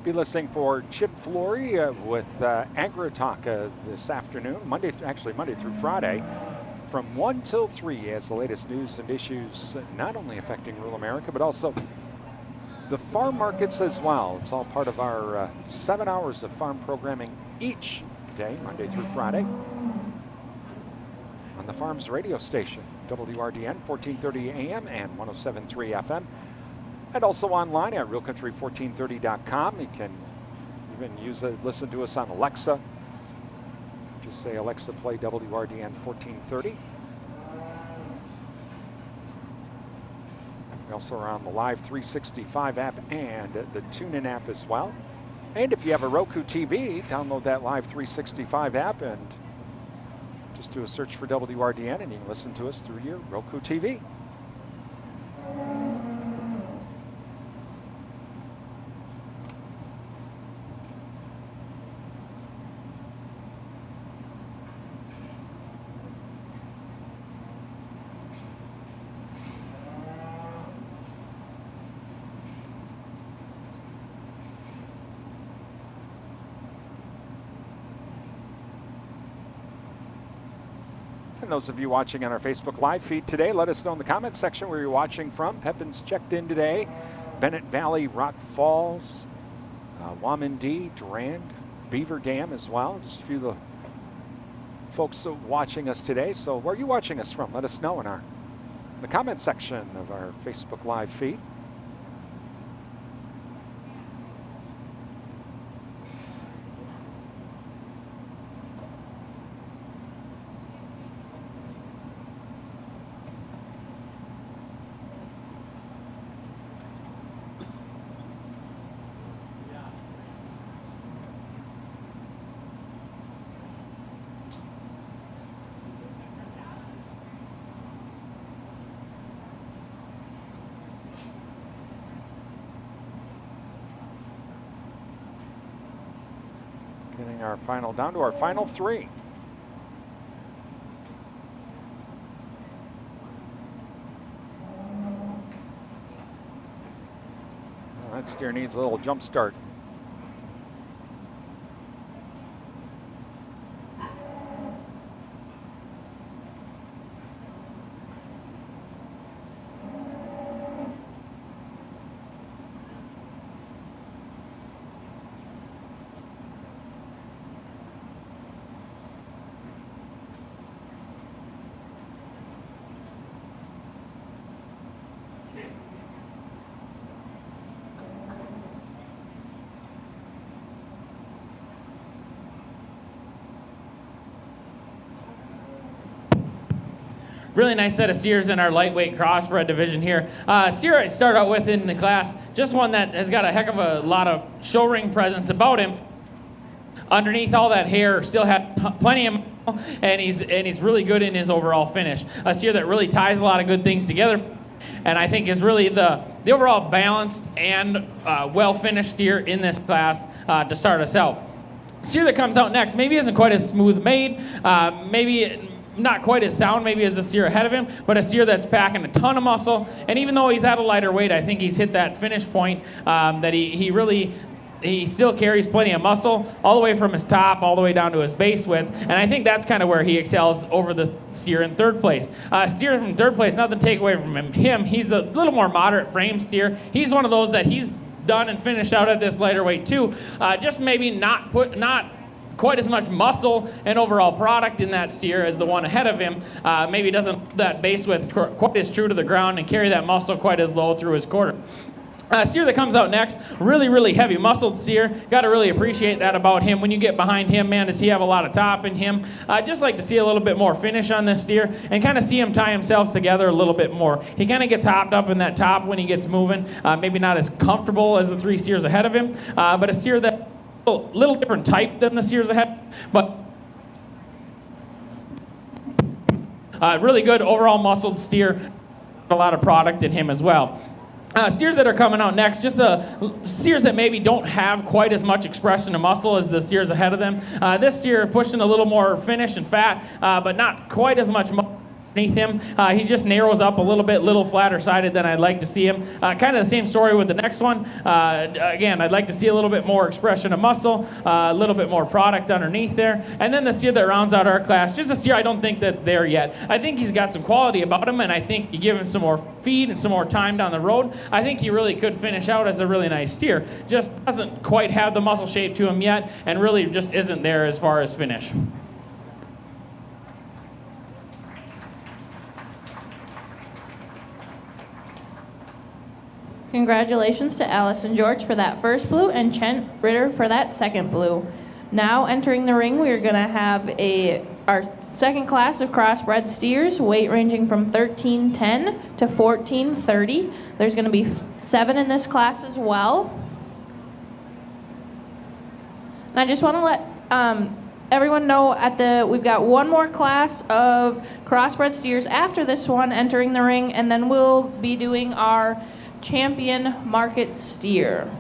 Be listening for Chip Flory with Agri-Talk this afternoon, Monday through Friday, from 1 till 3, as the latest news and issues not only affecting rural America, but also the farm markets as well. It's all part of our 7 hours of farm programming each day, Monday through Friday, on the Farms radio station, WRDN, 1430 AM and 107.3 FM. And also online at realcountry1430.com. You can even listen to us on Alexa. Just say, Alexa, play WRDN 1430. We also are on the Live 365 app and the TuneIn app as well. And if you have a Roku TV, download that Live 365 app and just do a search for WRDN and you can listen to us through your Roku TV. And those of you watching on our Facebook Live feed today, let us know in the comments section where you're watching from. Pepin's checked in today. Bennett Valley, Rock Falls, Wamandee, Durand, Beaver Dam as well. Just a few of the folks watching us today. So where are you watching us from? Let us know in the comment section of our Facebook Live feed. Getting our final down to our final three. Well, that steer needs a little jump start. really nice set of steers in our lightweight crossbred division here. Steer I start out with in the class, just one that has got a heck of a lot of show ring presence about him. Underneath all that hair, still had plenty of muscle, and he's really good in his overall finish. A steer that really ties a lot of good things together, and I think is really the overall balanced and well-finished steer in this class to start us out. Steer that comes out next maybe isn't quite as smooth made, maybe not quite as sound maybe as the steer ahead of him, but a steer that's packing a ton of muscle. And even though he's at a lighter weight, I think he's hit that finish point that he still carries plenty of muscle all the way from his top all the way down to his base width, and I think that's kind of where he excels over the steer in third place. Steer from third place, nothing to take away from him. He's a little more moderate frame steer. He's one of those that he's done and finished out at this lighter weight too. Just maybe not quite as much muscle and overall product in that steer as the one ahead of him. Maybe doesn't that base width quite as true to the ground and carry that muscle quite as low through his quarter. Steer that comes out next, really heavy muscled steer. Got to really appreciate that about him. When you get behind him, man, does he have a lot of top in him. Just like to see a little bit more finish on this steer and kind of see him tie himself together a little bit more. He kind of gets hopped up in that top when he gets moving. Maybe not as comfortable as the three steers ahead of him, but a steer that a little different type than the steers ahead, but really good overall muscled steer. A lot of product in him as well. Steers that are coming out next, just steers that maybe don't have quite as much expression of muscle as the steers ahead of them. This steer pushing a little more finish and fat, but not quite as much muscle underneath him. He just narrows up a little flatter sided than I'd like to see him. Kind of the same story with the next one. Again, I'd like to see a little bit more expression of muscle, a little bit more product underneath there. And then the steer that rounds out our class, just a steer I don't think that's there yet. I think he's got some quality about him, and I think you give him some more feed and some more time down the road, I think he really could finish out as a really nice steer. Just doesn't quite have the muscle shape to him yet, and really just isn't there as far as finish. Congratulations to Allison George for that first blue and Chen Ritter for that second blue. Now entering the ring, we are going to have our second class of crossbred steers, weight ranging from 1310 to 1430. There's going to be 7 in this class as well. And I just want to let everyone know we've got one more class of crossbred steers after this one entering the ring, and then we'll be doing our champion market steer.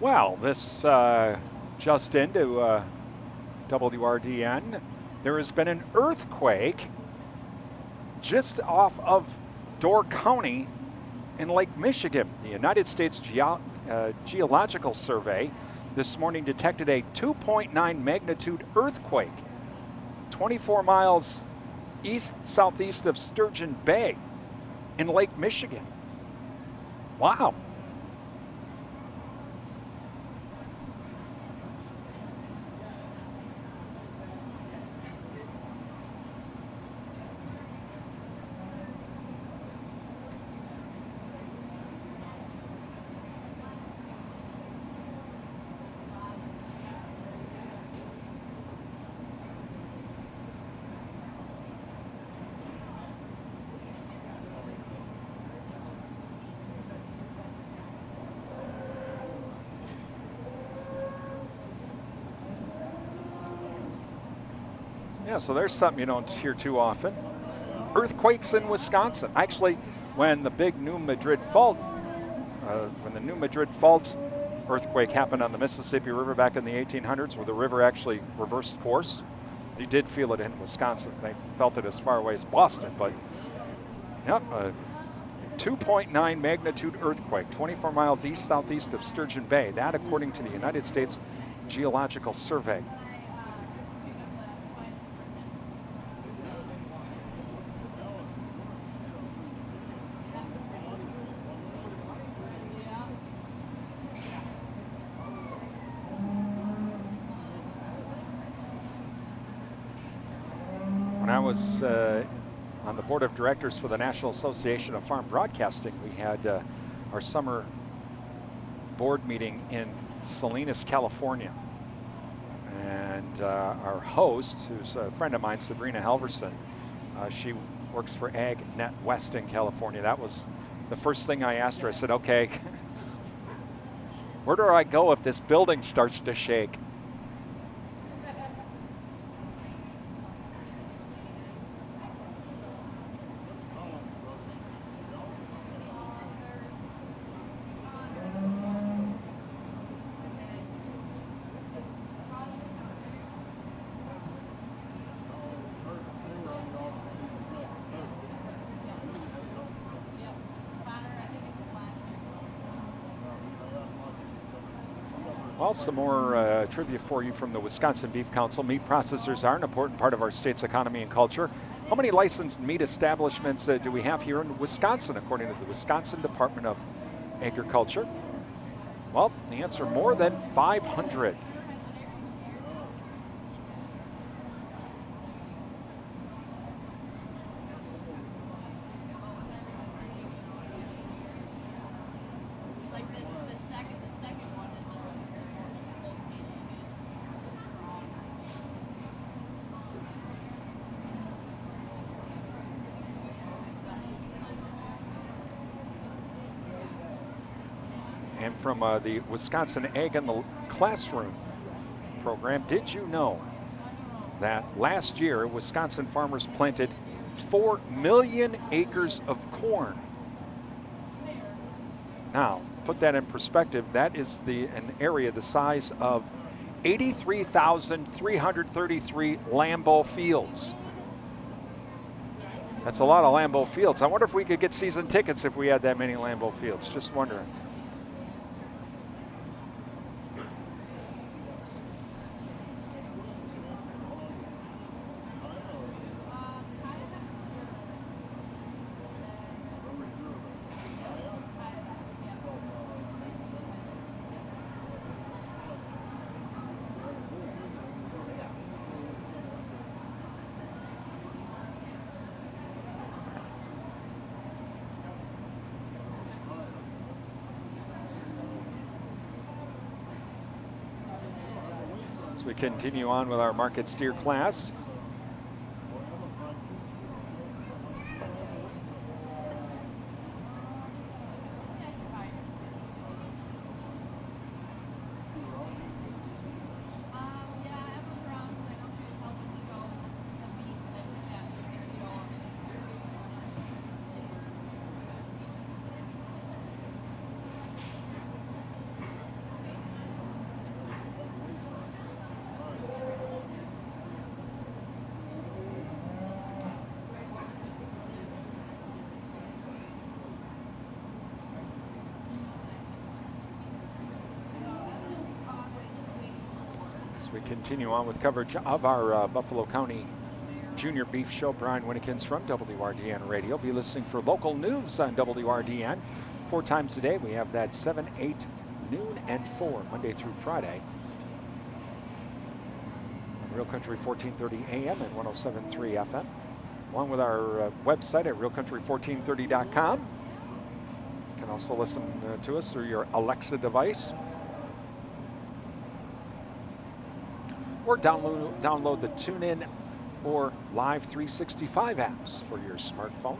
Well, this just into WRDN, there has been an earthquake just off of Door County in Lake Michigan. The United States Geological Survey this morning detected a 2.9 magnitude earthquake 24 miles east-southeast of Sturgeon Bay in Lake Michigan. Wow. Yeah, so there's something you don't hear too often. earthquakes in Wisconsin. Actually, when the big New Madrid Fault, earthquake happened on the Mississippi River back in the 1800s, where the river actually reversed course. You did feel it in Wisconsin. They felt it as far away as Boston, but yep, a 2.9 magnitude earthquake, 24 miles east-southeast of Sturgeon Bay. That, according to the United States Geological Survey. When I was on the board of directors for the National Association of Farm Broadcasting, we had our summer board meeting in Salinas, California. And our host, who's a friend of mine, Sabrina Halverson, she works for AgNet West in California. That was the first thing I asked her. I said, okay, where do I go if this building starts to shake? Well, some more trivia for you from the Wisconsin Beef Council. Meat processors are an important part of our state's economy and culture. How many licensed meat establishments do we have here in Wisconsin, according to the Wisconsin Department of Agriculture? Well, the answer, more than 500. And from the Wisconsin Ag in the Classroom program, did you know that last year Wisconsin farmers planted 4 million acres of corn? Now, put that in perspective, that is an area the size of 83,333 Lambeau fields. That's a lot of Lambeau fields. I wonder if we could get season tickets if we had that many Lambeau fields. Just wondering. We continue on with our market steer class. We continue on with coverage of our Buffalo County Junior Beef Show. Brian Winnekins from WRDN Radio. Be listening for local news on WRDN 4 times a day. We have that 7, 8, noon, and 4, Monday through Friday. On Real Country 1430 AM and 107.3 FM. Along with our website at realcountry1430.com. You can also listen to us through your Alexa device. Or download the TuneIn or Live 365 apps for your smartphone.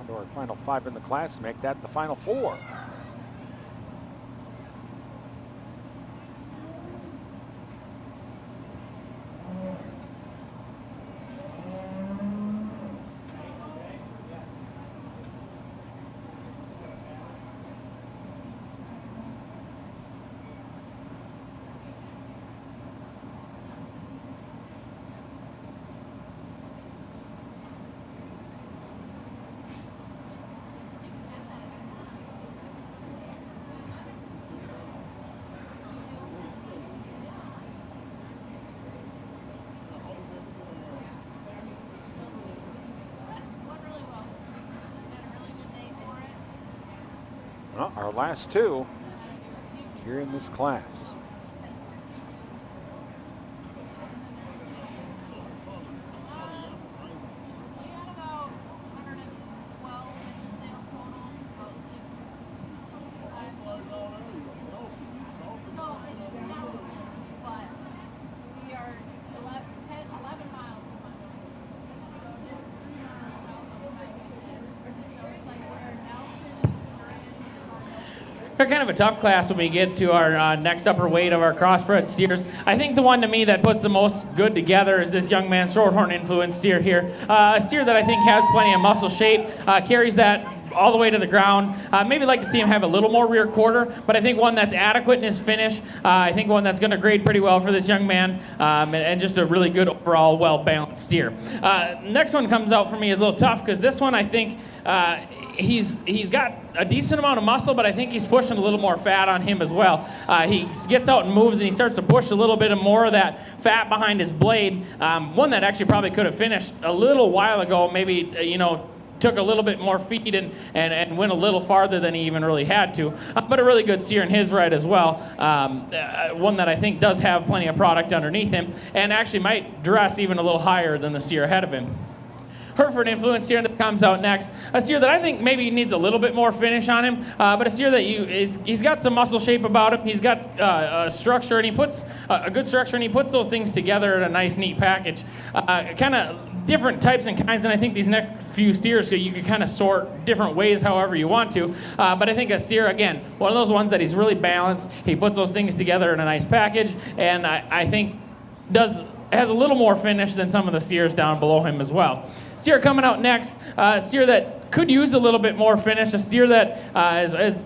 Down to our final 5 in the class, make that the final 4. Went really well. Had a really good day for it. Well, our last 2 here in this class. We had about 112 in the sale total, about 665. No, it's Nelson, but we are 11 miles from Montgomery. So just 3 miles south of Montgomery. So it's like where Nelson and Montgomery. They're kind of a tough class when we get to our next upper weight of our crossbred steers. I think the one to me that puts the most good together is this young man Shorthorn Influence steer here. A steer that I think has plenty of muscle shape, carries that all the way to the ground. Maybe like to see him have a little more rear quarter, but I think one that's adequate in his finish. I think one that's going to grade pretty well for this young man, and just a really good overall well-balanced steer. Next one comes out for me is a little tough because this one I think he's got a decent amount of muscle, but I think he's pushing a little more fat on him as well. He gets out and moves, and he starts to push a little bit more of that fat behind his blade. One that actually probably could have finished a little while ago, maybe, took a little bit more feed and went a little farther than he even really had to. But a really good steer in his right as well. One that I think does have plenty of product underneath him and actually might dress even a little higher than the steer ahead of him. Hereford Influence steer that comes out next. A steer that I think maybe needs a little bit more finish on him, but a steer that he's got some muscle shape about him. He's got a structure, and he puts a good structure, and he puts those things together in a nice, neat package. Kind of different types and kinds, and I think these next few steers you can kind of sort different ways however you want to. But I think a steer, again, one of those ones that he's really balanced. He puts those things together in a nice package, and I think has a little more finish than some of the steers down below him as well. Steer coming out next, a steer that could use a little bit more finish, a steer that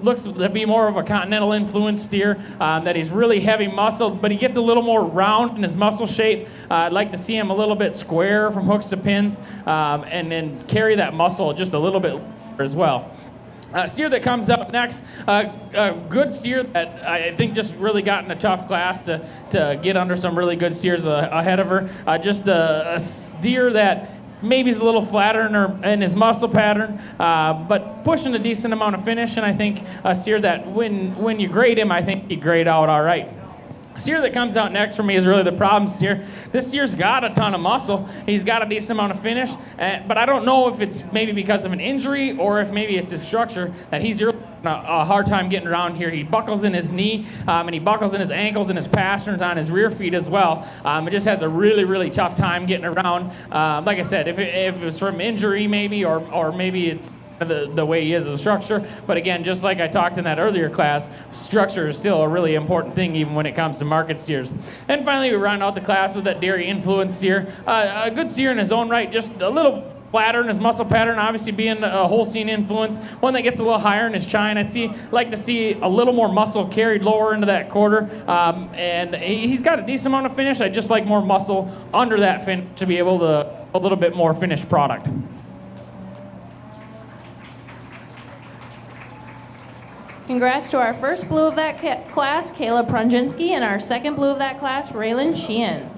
looks to be more of a Continental Influence steer, that he's really heavy muscled, but he gets a little more round in his muscle shape. I'd like to see him a little bit square from hooks to pins, and then carry that muscle just a little bit as well. Steer that comes up next, a good steer that I think just really got in a tough class to get under some really good steers ahead of her. Just a steer that maybe is a little flatter in his muscle pattern, but pushing a decent amount of finish, and I think a steer that when you grade him, I think he'd grade out all right. Steer that comes out next for me is really the problem steer. This steer's got a ton of muscle. He's got a decent amount of finish, but I don't know if it's maybe because of an injury or if maybe it's his structure that he's really a hard time getting around here. He buckles in his knee, and he buckles in his ankles and his pasterns on his rear feet as well. It just has a really, really tough time getting around. Like I said, if it was from injury maybe, or maybe it's the way he is as a structure. But again, just like I talked in that earlier class, structure is still a really important thing even when it comes to market steers. And finally, we round out the class with that Dairy Influence steer. A good steer in his own right, just a little flatter in his muscle pattern, obviously being a Holstein Influence, one that gets a little higher in his chine. Like to see a little more muscle carried lower into that quarter, and he's got a decent amount of finish. I just like more muscle under that finish to be able to a little bit more finished product. Congrats to our first blue of that class, Caleb Prunjinsky, and our second blue of that class, Raylan Sheehan.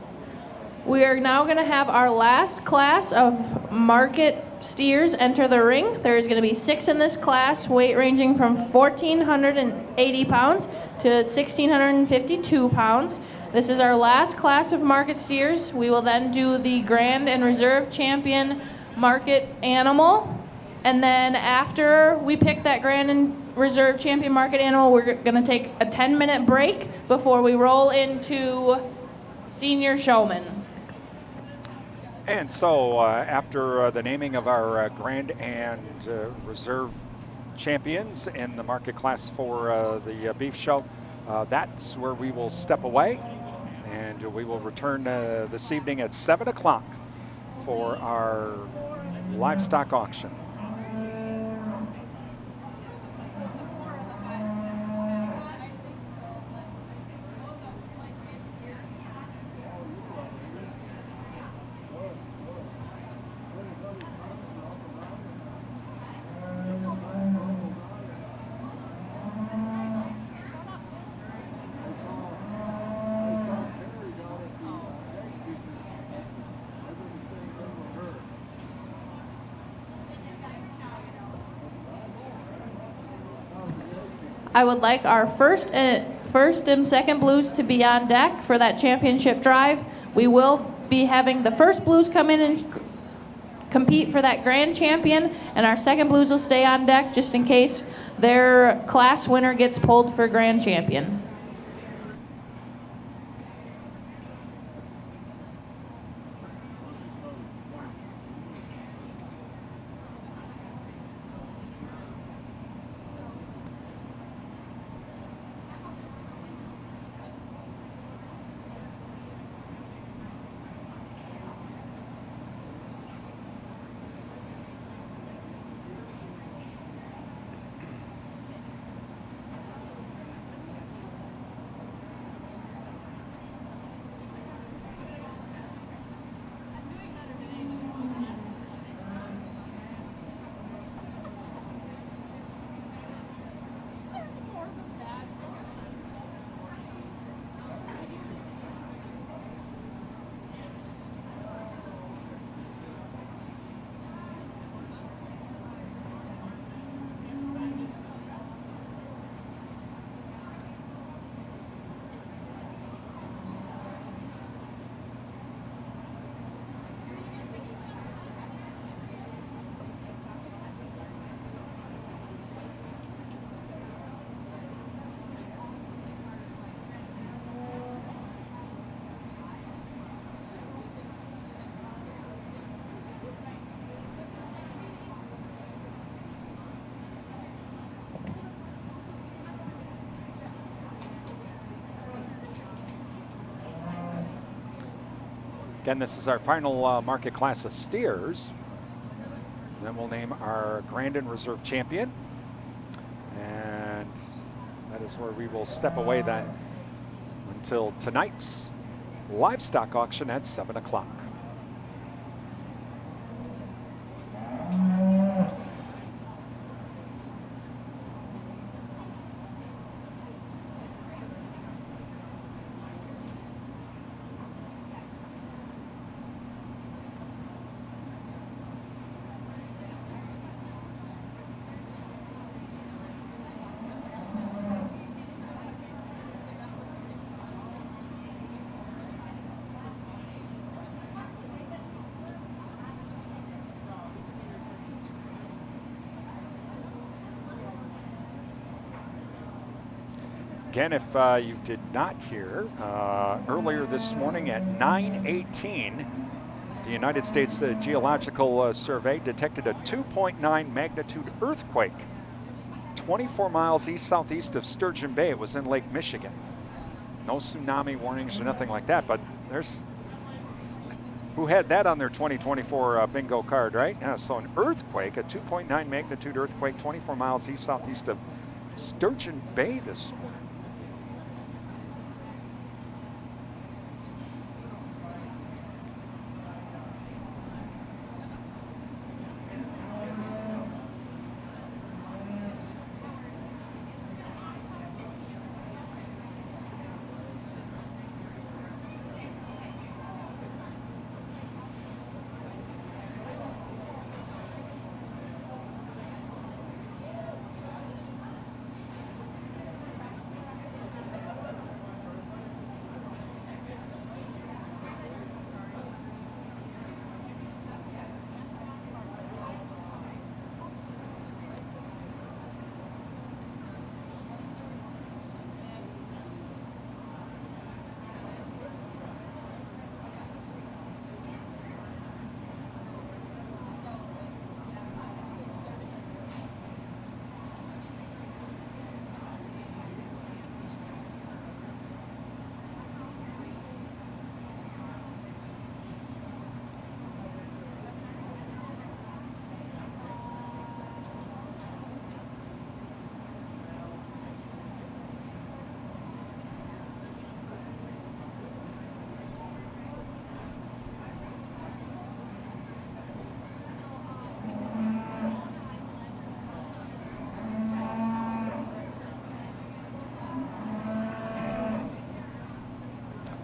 We are now going to have our last class of market steers enter the ring. There's going to be 6 in this class, weight ranging from 1,480 pounds to 1,652 pounds. This is our last class of market steers. We will then do the Grand and Reserve Champion market animal. And then after we pick that Grand and Reserve Champion market animal, we're going to take a 10-minute break before we roll into Senior Showman. And so after the naming of our Grand and Reserve champions in the market class for the beef show, that's where we will step away, and we will return this evening at 7 o'clock for our livestock auction. I would like our first and second blues to be on deck for that championship drive. We will be having the first blues come in and compete for that grand champion, and our second blues will stay on deck just in case their class winner gets pulled for grand champion. Again, this is our final market class of steers. Then we'll name our Grand and Reserve champion. And that is where we will step away then until tonight's livestock auction at 7 o'clock. Again, if you did not hear, earlier this morning at 9:18, the United States Geological Survey detected a 2.9 magnitude earthquake 24 miles east-southeast of Sturgeon Bay. It was in Lake Michigan. No tsunami warnings or nothing like that, but there's, who had that on their 2024 bingo card, right? Yeah, so an earthquake, a 2.9 magnitude earthquake 24 miles east-southeast of Sturgeon Bay this morning.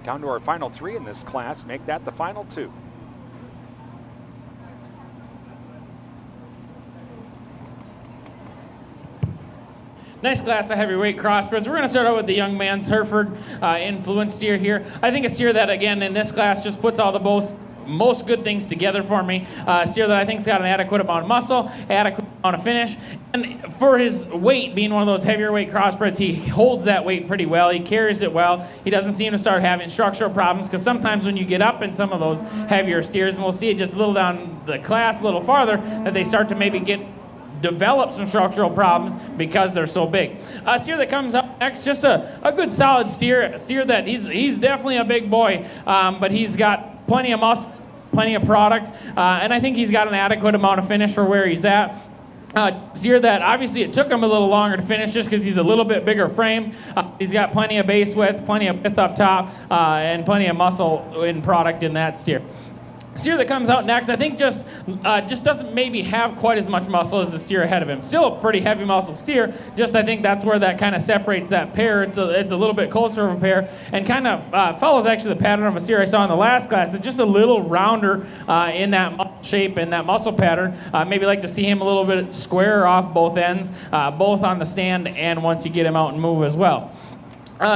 Down to our final 3 in this class. Make that the final 2. Nice class of heavyweight crossbreds. We're going to start out with the young man's Hereford influence steer here. I think a steer that, again, in this class just puts all the most good things together for me. A steer that I think's got an adequate amount of muscle, adequate amount of finish, and for his weight, being one of those heavier weight crossbreds, he holds that weight pretty well. He carries it well. He doesn't seem to start having structural problems, because sometimes when you get up in some of those heavier steers, and we'll see it just a little down the class, a little farther, that they start to maybe develop some structural problems because they're so big. A steer that comes up next, just a good solid steer that he's definitely a big boy, but he's got plenty of muscle, plenty of product, and I think he's got an adequate amount of finish for where he's at. Steer that obviously it took him a little longer to finish just because he's a little bit bigger frame. He's got plenty of base width, plenty of width up top, and plenty of muscle in product in that steer. Steer that comes out next, I think just doesn't maybe have quite as much muscle as the steer ahead of him. Still a pretty heavy muscle steer, just I think that's where that kind of separates that pair. It's a little bit closer of a pair, and kind of follows actually the pattern of a steer I saw in the last class. It's just a little rounder in that muscle shape and that muscle pattern. Maybe like to see him a little bit squarer off both ends, both on the stand and once you get him out and move as well.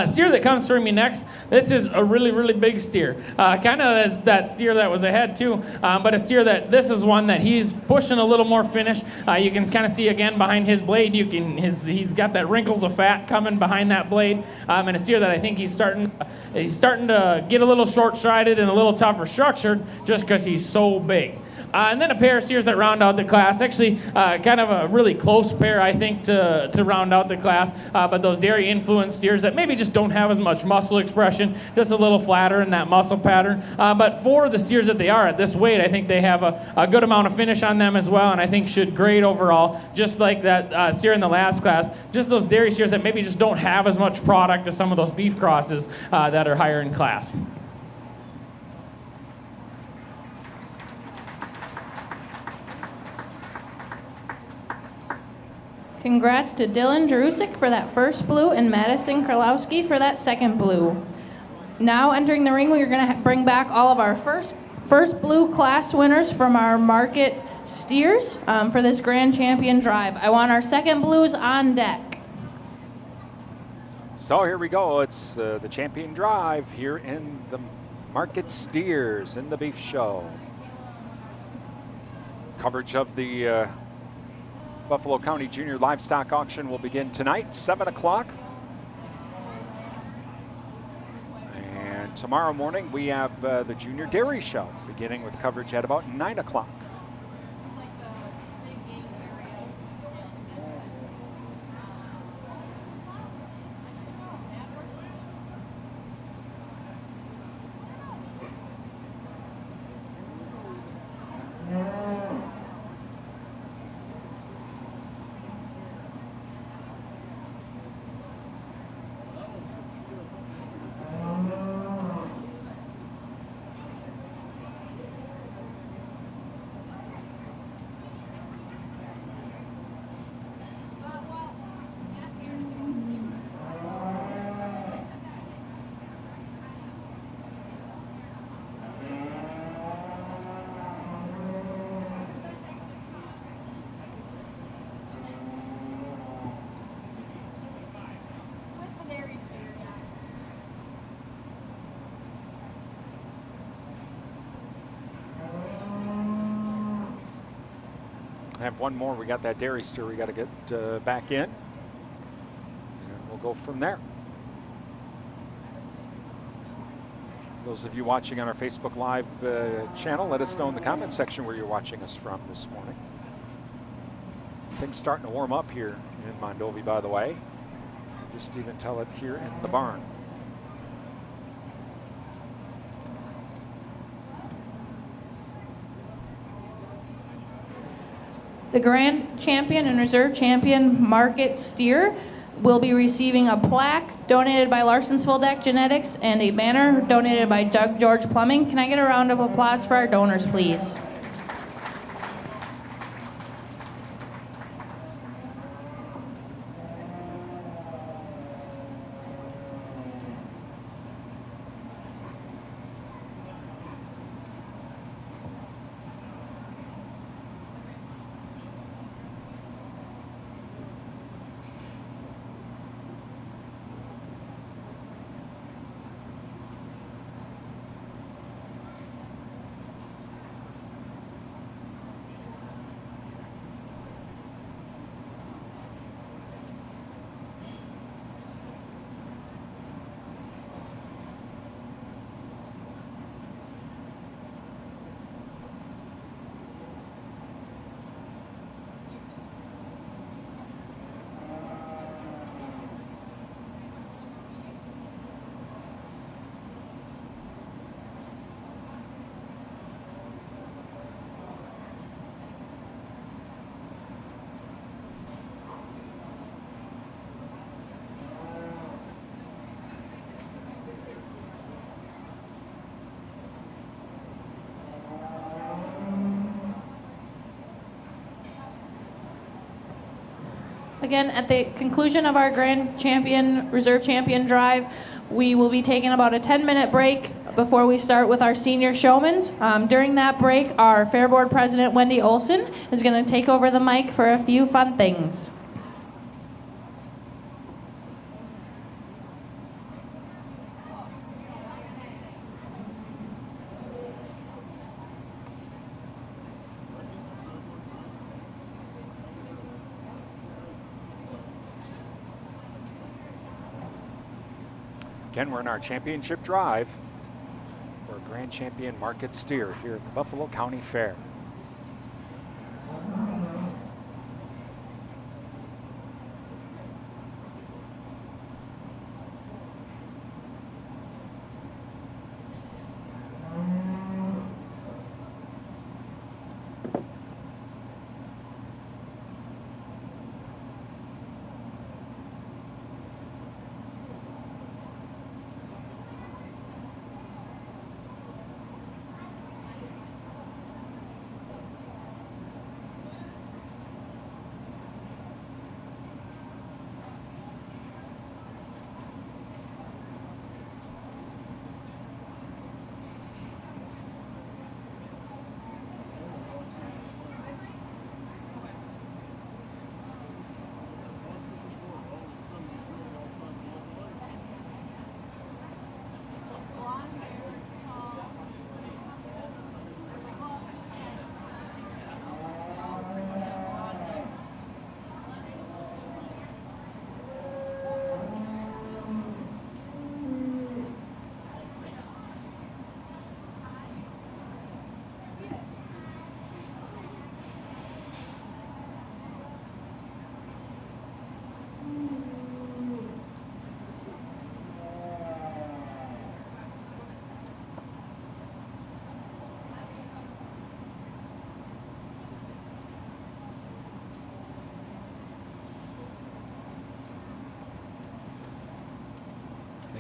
Steer that comes through me next, this is a really, really big steer. Kind of as that steer that was ahead too, but a steer that this is one that he's pushing a little more finish. You can kind of see again behind his blade, he's got that wrinkles of fat coming behind that blade, and a steer that I think he's starting to get a little short-strided and a little tougher structured just because he's so big. And then a pair of steers that round out the class. Actually, kind of a really close pair, I think, to round out the class. But those dairy influenced steers that maybe just don't have as much muscle expression, just a little flatter in that muscle pattern. But for the steers that they are at this weight, I think they have a good amount of finish on them as well, and I think should grade overall, just like that steer in the last class. Just those dairy steers that maybe just don't have as much product as some of those beef crosses that are higher in class. Congrats to Dylan Drusik for that first blue and Madison Kralowski for that second blue. Now entering the ring, we're going to bring back all of our first blue class winners from our market steers for this Grand Champion Drive. I want our second blues on deck. So here we go. It's the Champion Drive here in the Market Steers in the Beef Show. Coverage of the Buffalo County Junior Livestock Auction will begin tonight, 7 o'clock. And tomorrow morning we have the Junior Dairy Show beginning with coverage at about 9 o'clock. I have one more. We got that dairy steer we got to get back in. And we'll go from there. Those of you watching on our Facebook Live channel, let us know in the comments section where you're watching us from this morning. Things starting to warm up here in Mondovi, by the way. Just even tell it here in the barn. The Grand Champion and Reserve Champion Market Steer will be receiving a plaque donated by Larson's Full Deck Genetics and a banner donated by Doug George Plumbing. Can I get a round of applause for our donors, please? Again, at the conclusion of our Grand Champion, Reserve Champion drive, we will be taking about a 10-minute break before we start with our senior showmans. During that break, our Fair Board President, Wendy Olson, is going to take over the mic for a few fun things. Again, we're in our championship drive for Grand Champion Market Steer here at the Buffalo County Fair.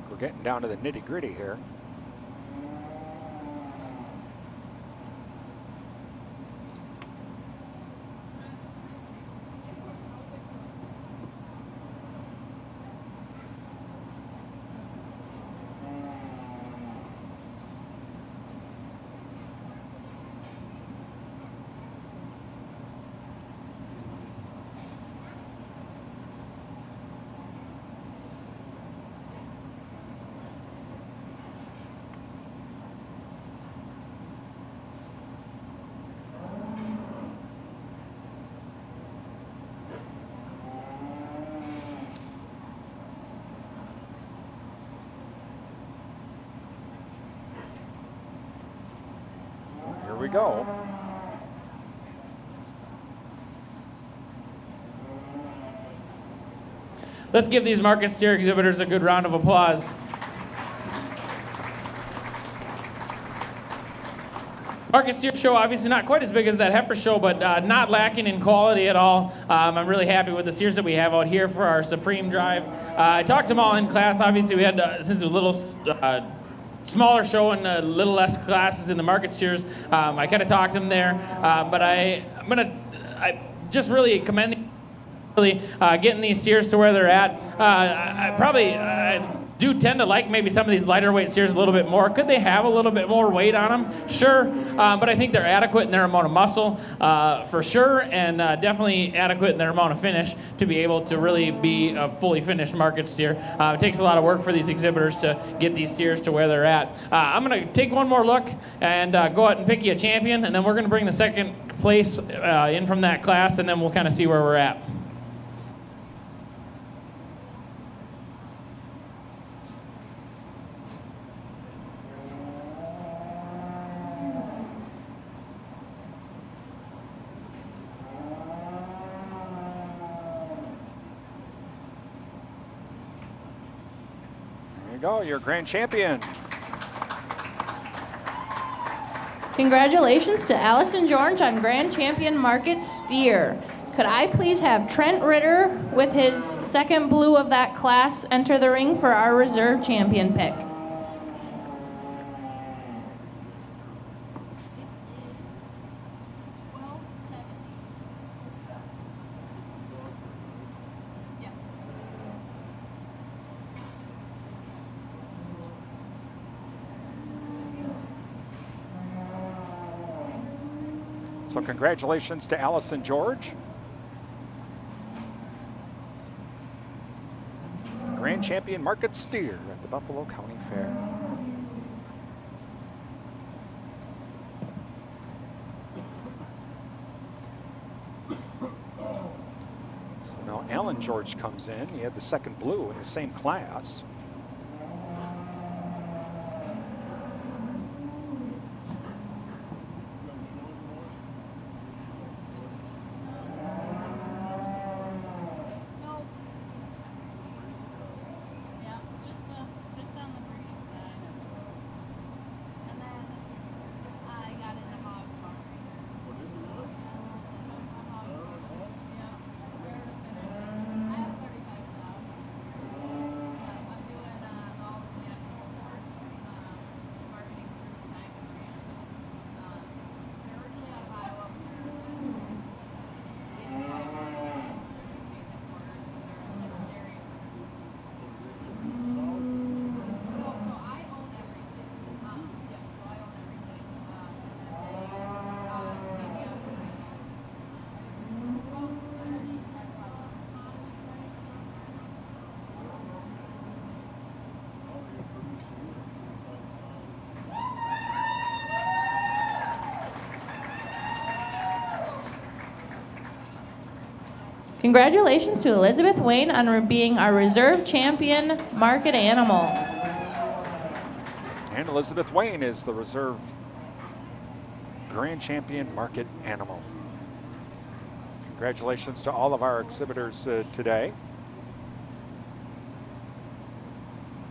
We're getting down to the nitty-gritty here. Here we go. Let's give these market steer exhibitors a good round of applause. Market steer show, obviously not quite as big as that heifer show, but not lacking in quality at all. I'm really happy with the steers that we have out here for our Supreme Drive. I talked to them all in class. Obviously, we had, since it was a little smaller show and a little less classes in the market steers, I kind of talked to them there. But I just really commend them, really getting these steers to where they're at. I do tend to like maybe some of these lighter weight steers a little bit more. Could they have a little bit more weight on them? Sure, but I think they're adequate in their amount of muscle for sure, and definitely adequate in their amount of finish to be able to really be a fully finished market steer. It takes a lot of work for these exhibitors to get these steers to where they're at. I'm going to take one more look and go out and pick you a champion, and then we're going to bring the second place in from that class, and then we'll kind of see where we're at. Go, your grand champion. Congratulations to Allison George on Grand Champion Market Steer. Could I please have Trent Ritter with his second blue of that class enter the ring for our reserve champion pick? So congratulations to Allison George. Grand champion market steer at the Buffalo County Fair. So now Alan George comes in. He had the second blue in the same class. No. Yeah, just on the breeding side. And then I got into hog farm. Yeah. Where to finish? I have 35 now. I'm doing all of the actual course, marketing through the Tiger brand. They're originally out of Iowa, but they're in Iowa. So I own everything. Yeah, so I own everything. And then they gave me Congratulations to Elizabeth Wayne on being our reserve champion market animal. And Elizabeth Wayne is the reserve grand champion market animal. Congratulations to all of our exhibitors today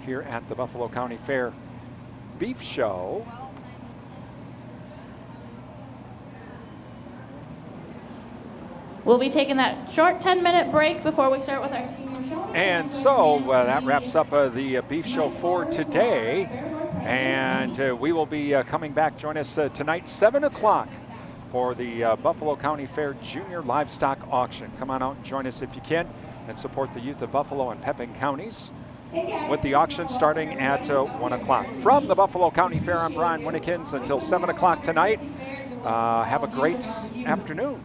here at the Buffalo County Fair Beef Show. We'll be taking that short 10-minute break before we start with our senior show. And so that wraps up the Beef Show for today. And we will be coming back. Join us tonight, 7 o'clock, for the Buffalo County Fair Junior Livestock Auction. Come on out and join us if you can, and support the youth of Buffalo and Pepin counties, with the auction starting at 1 o'clock. From the Buffalo County Fair, I'm Brian Winnikins until 7 o'clock tonight. Have a great afternoon.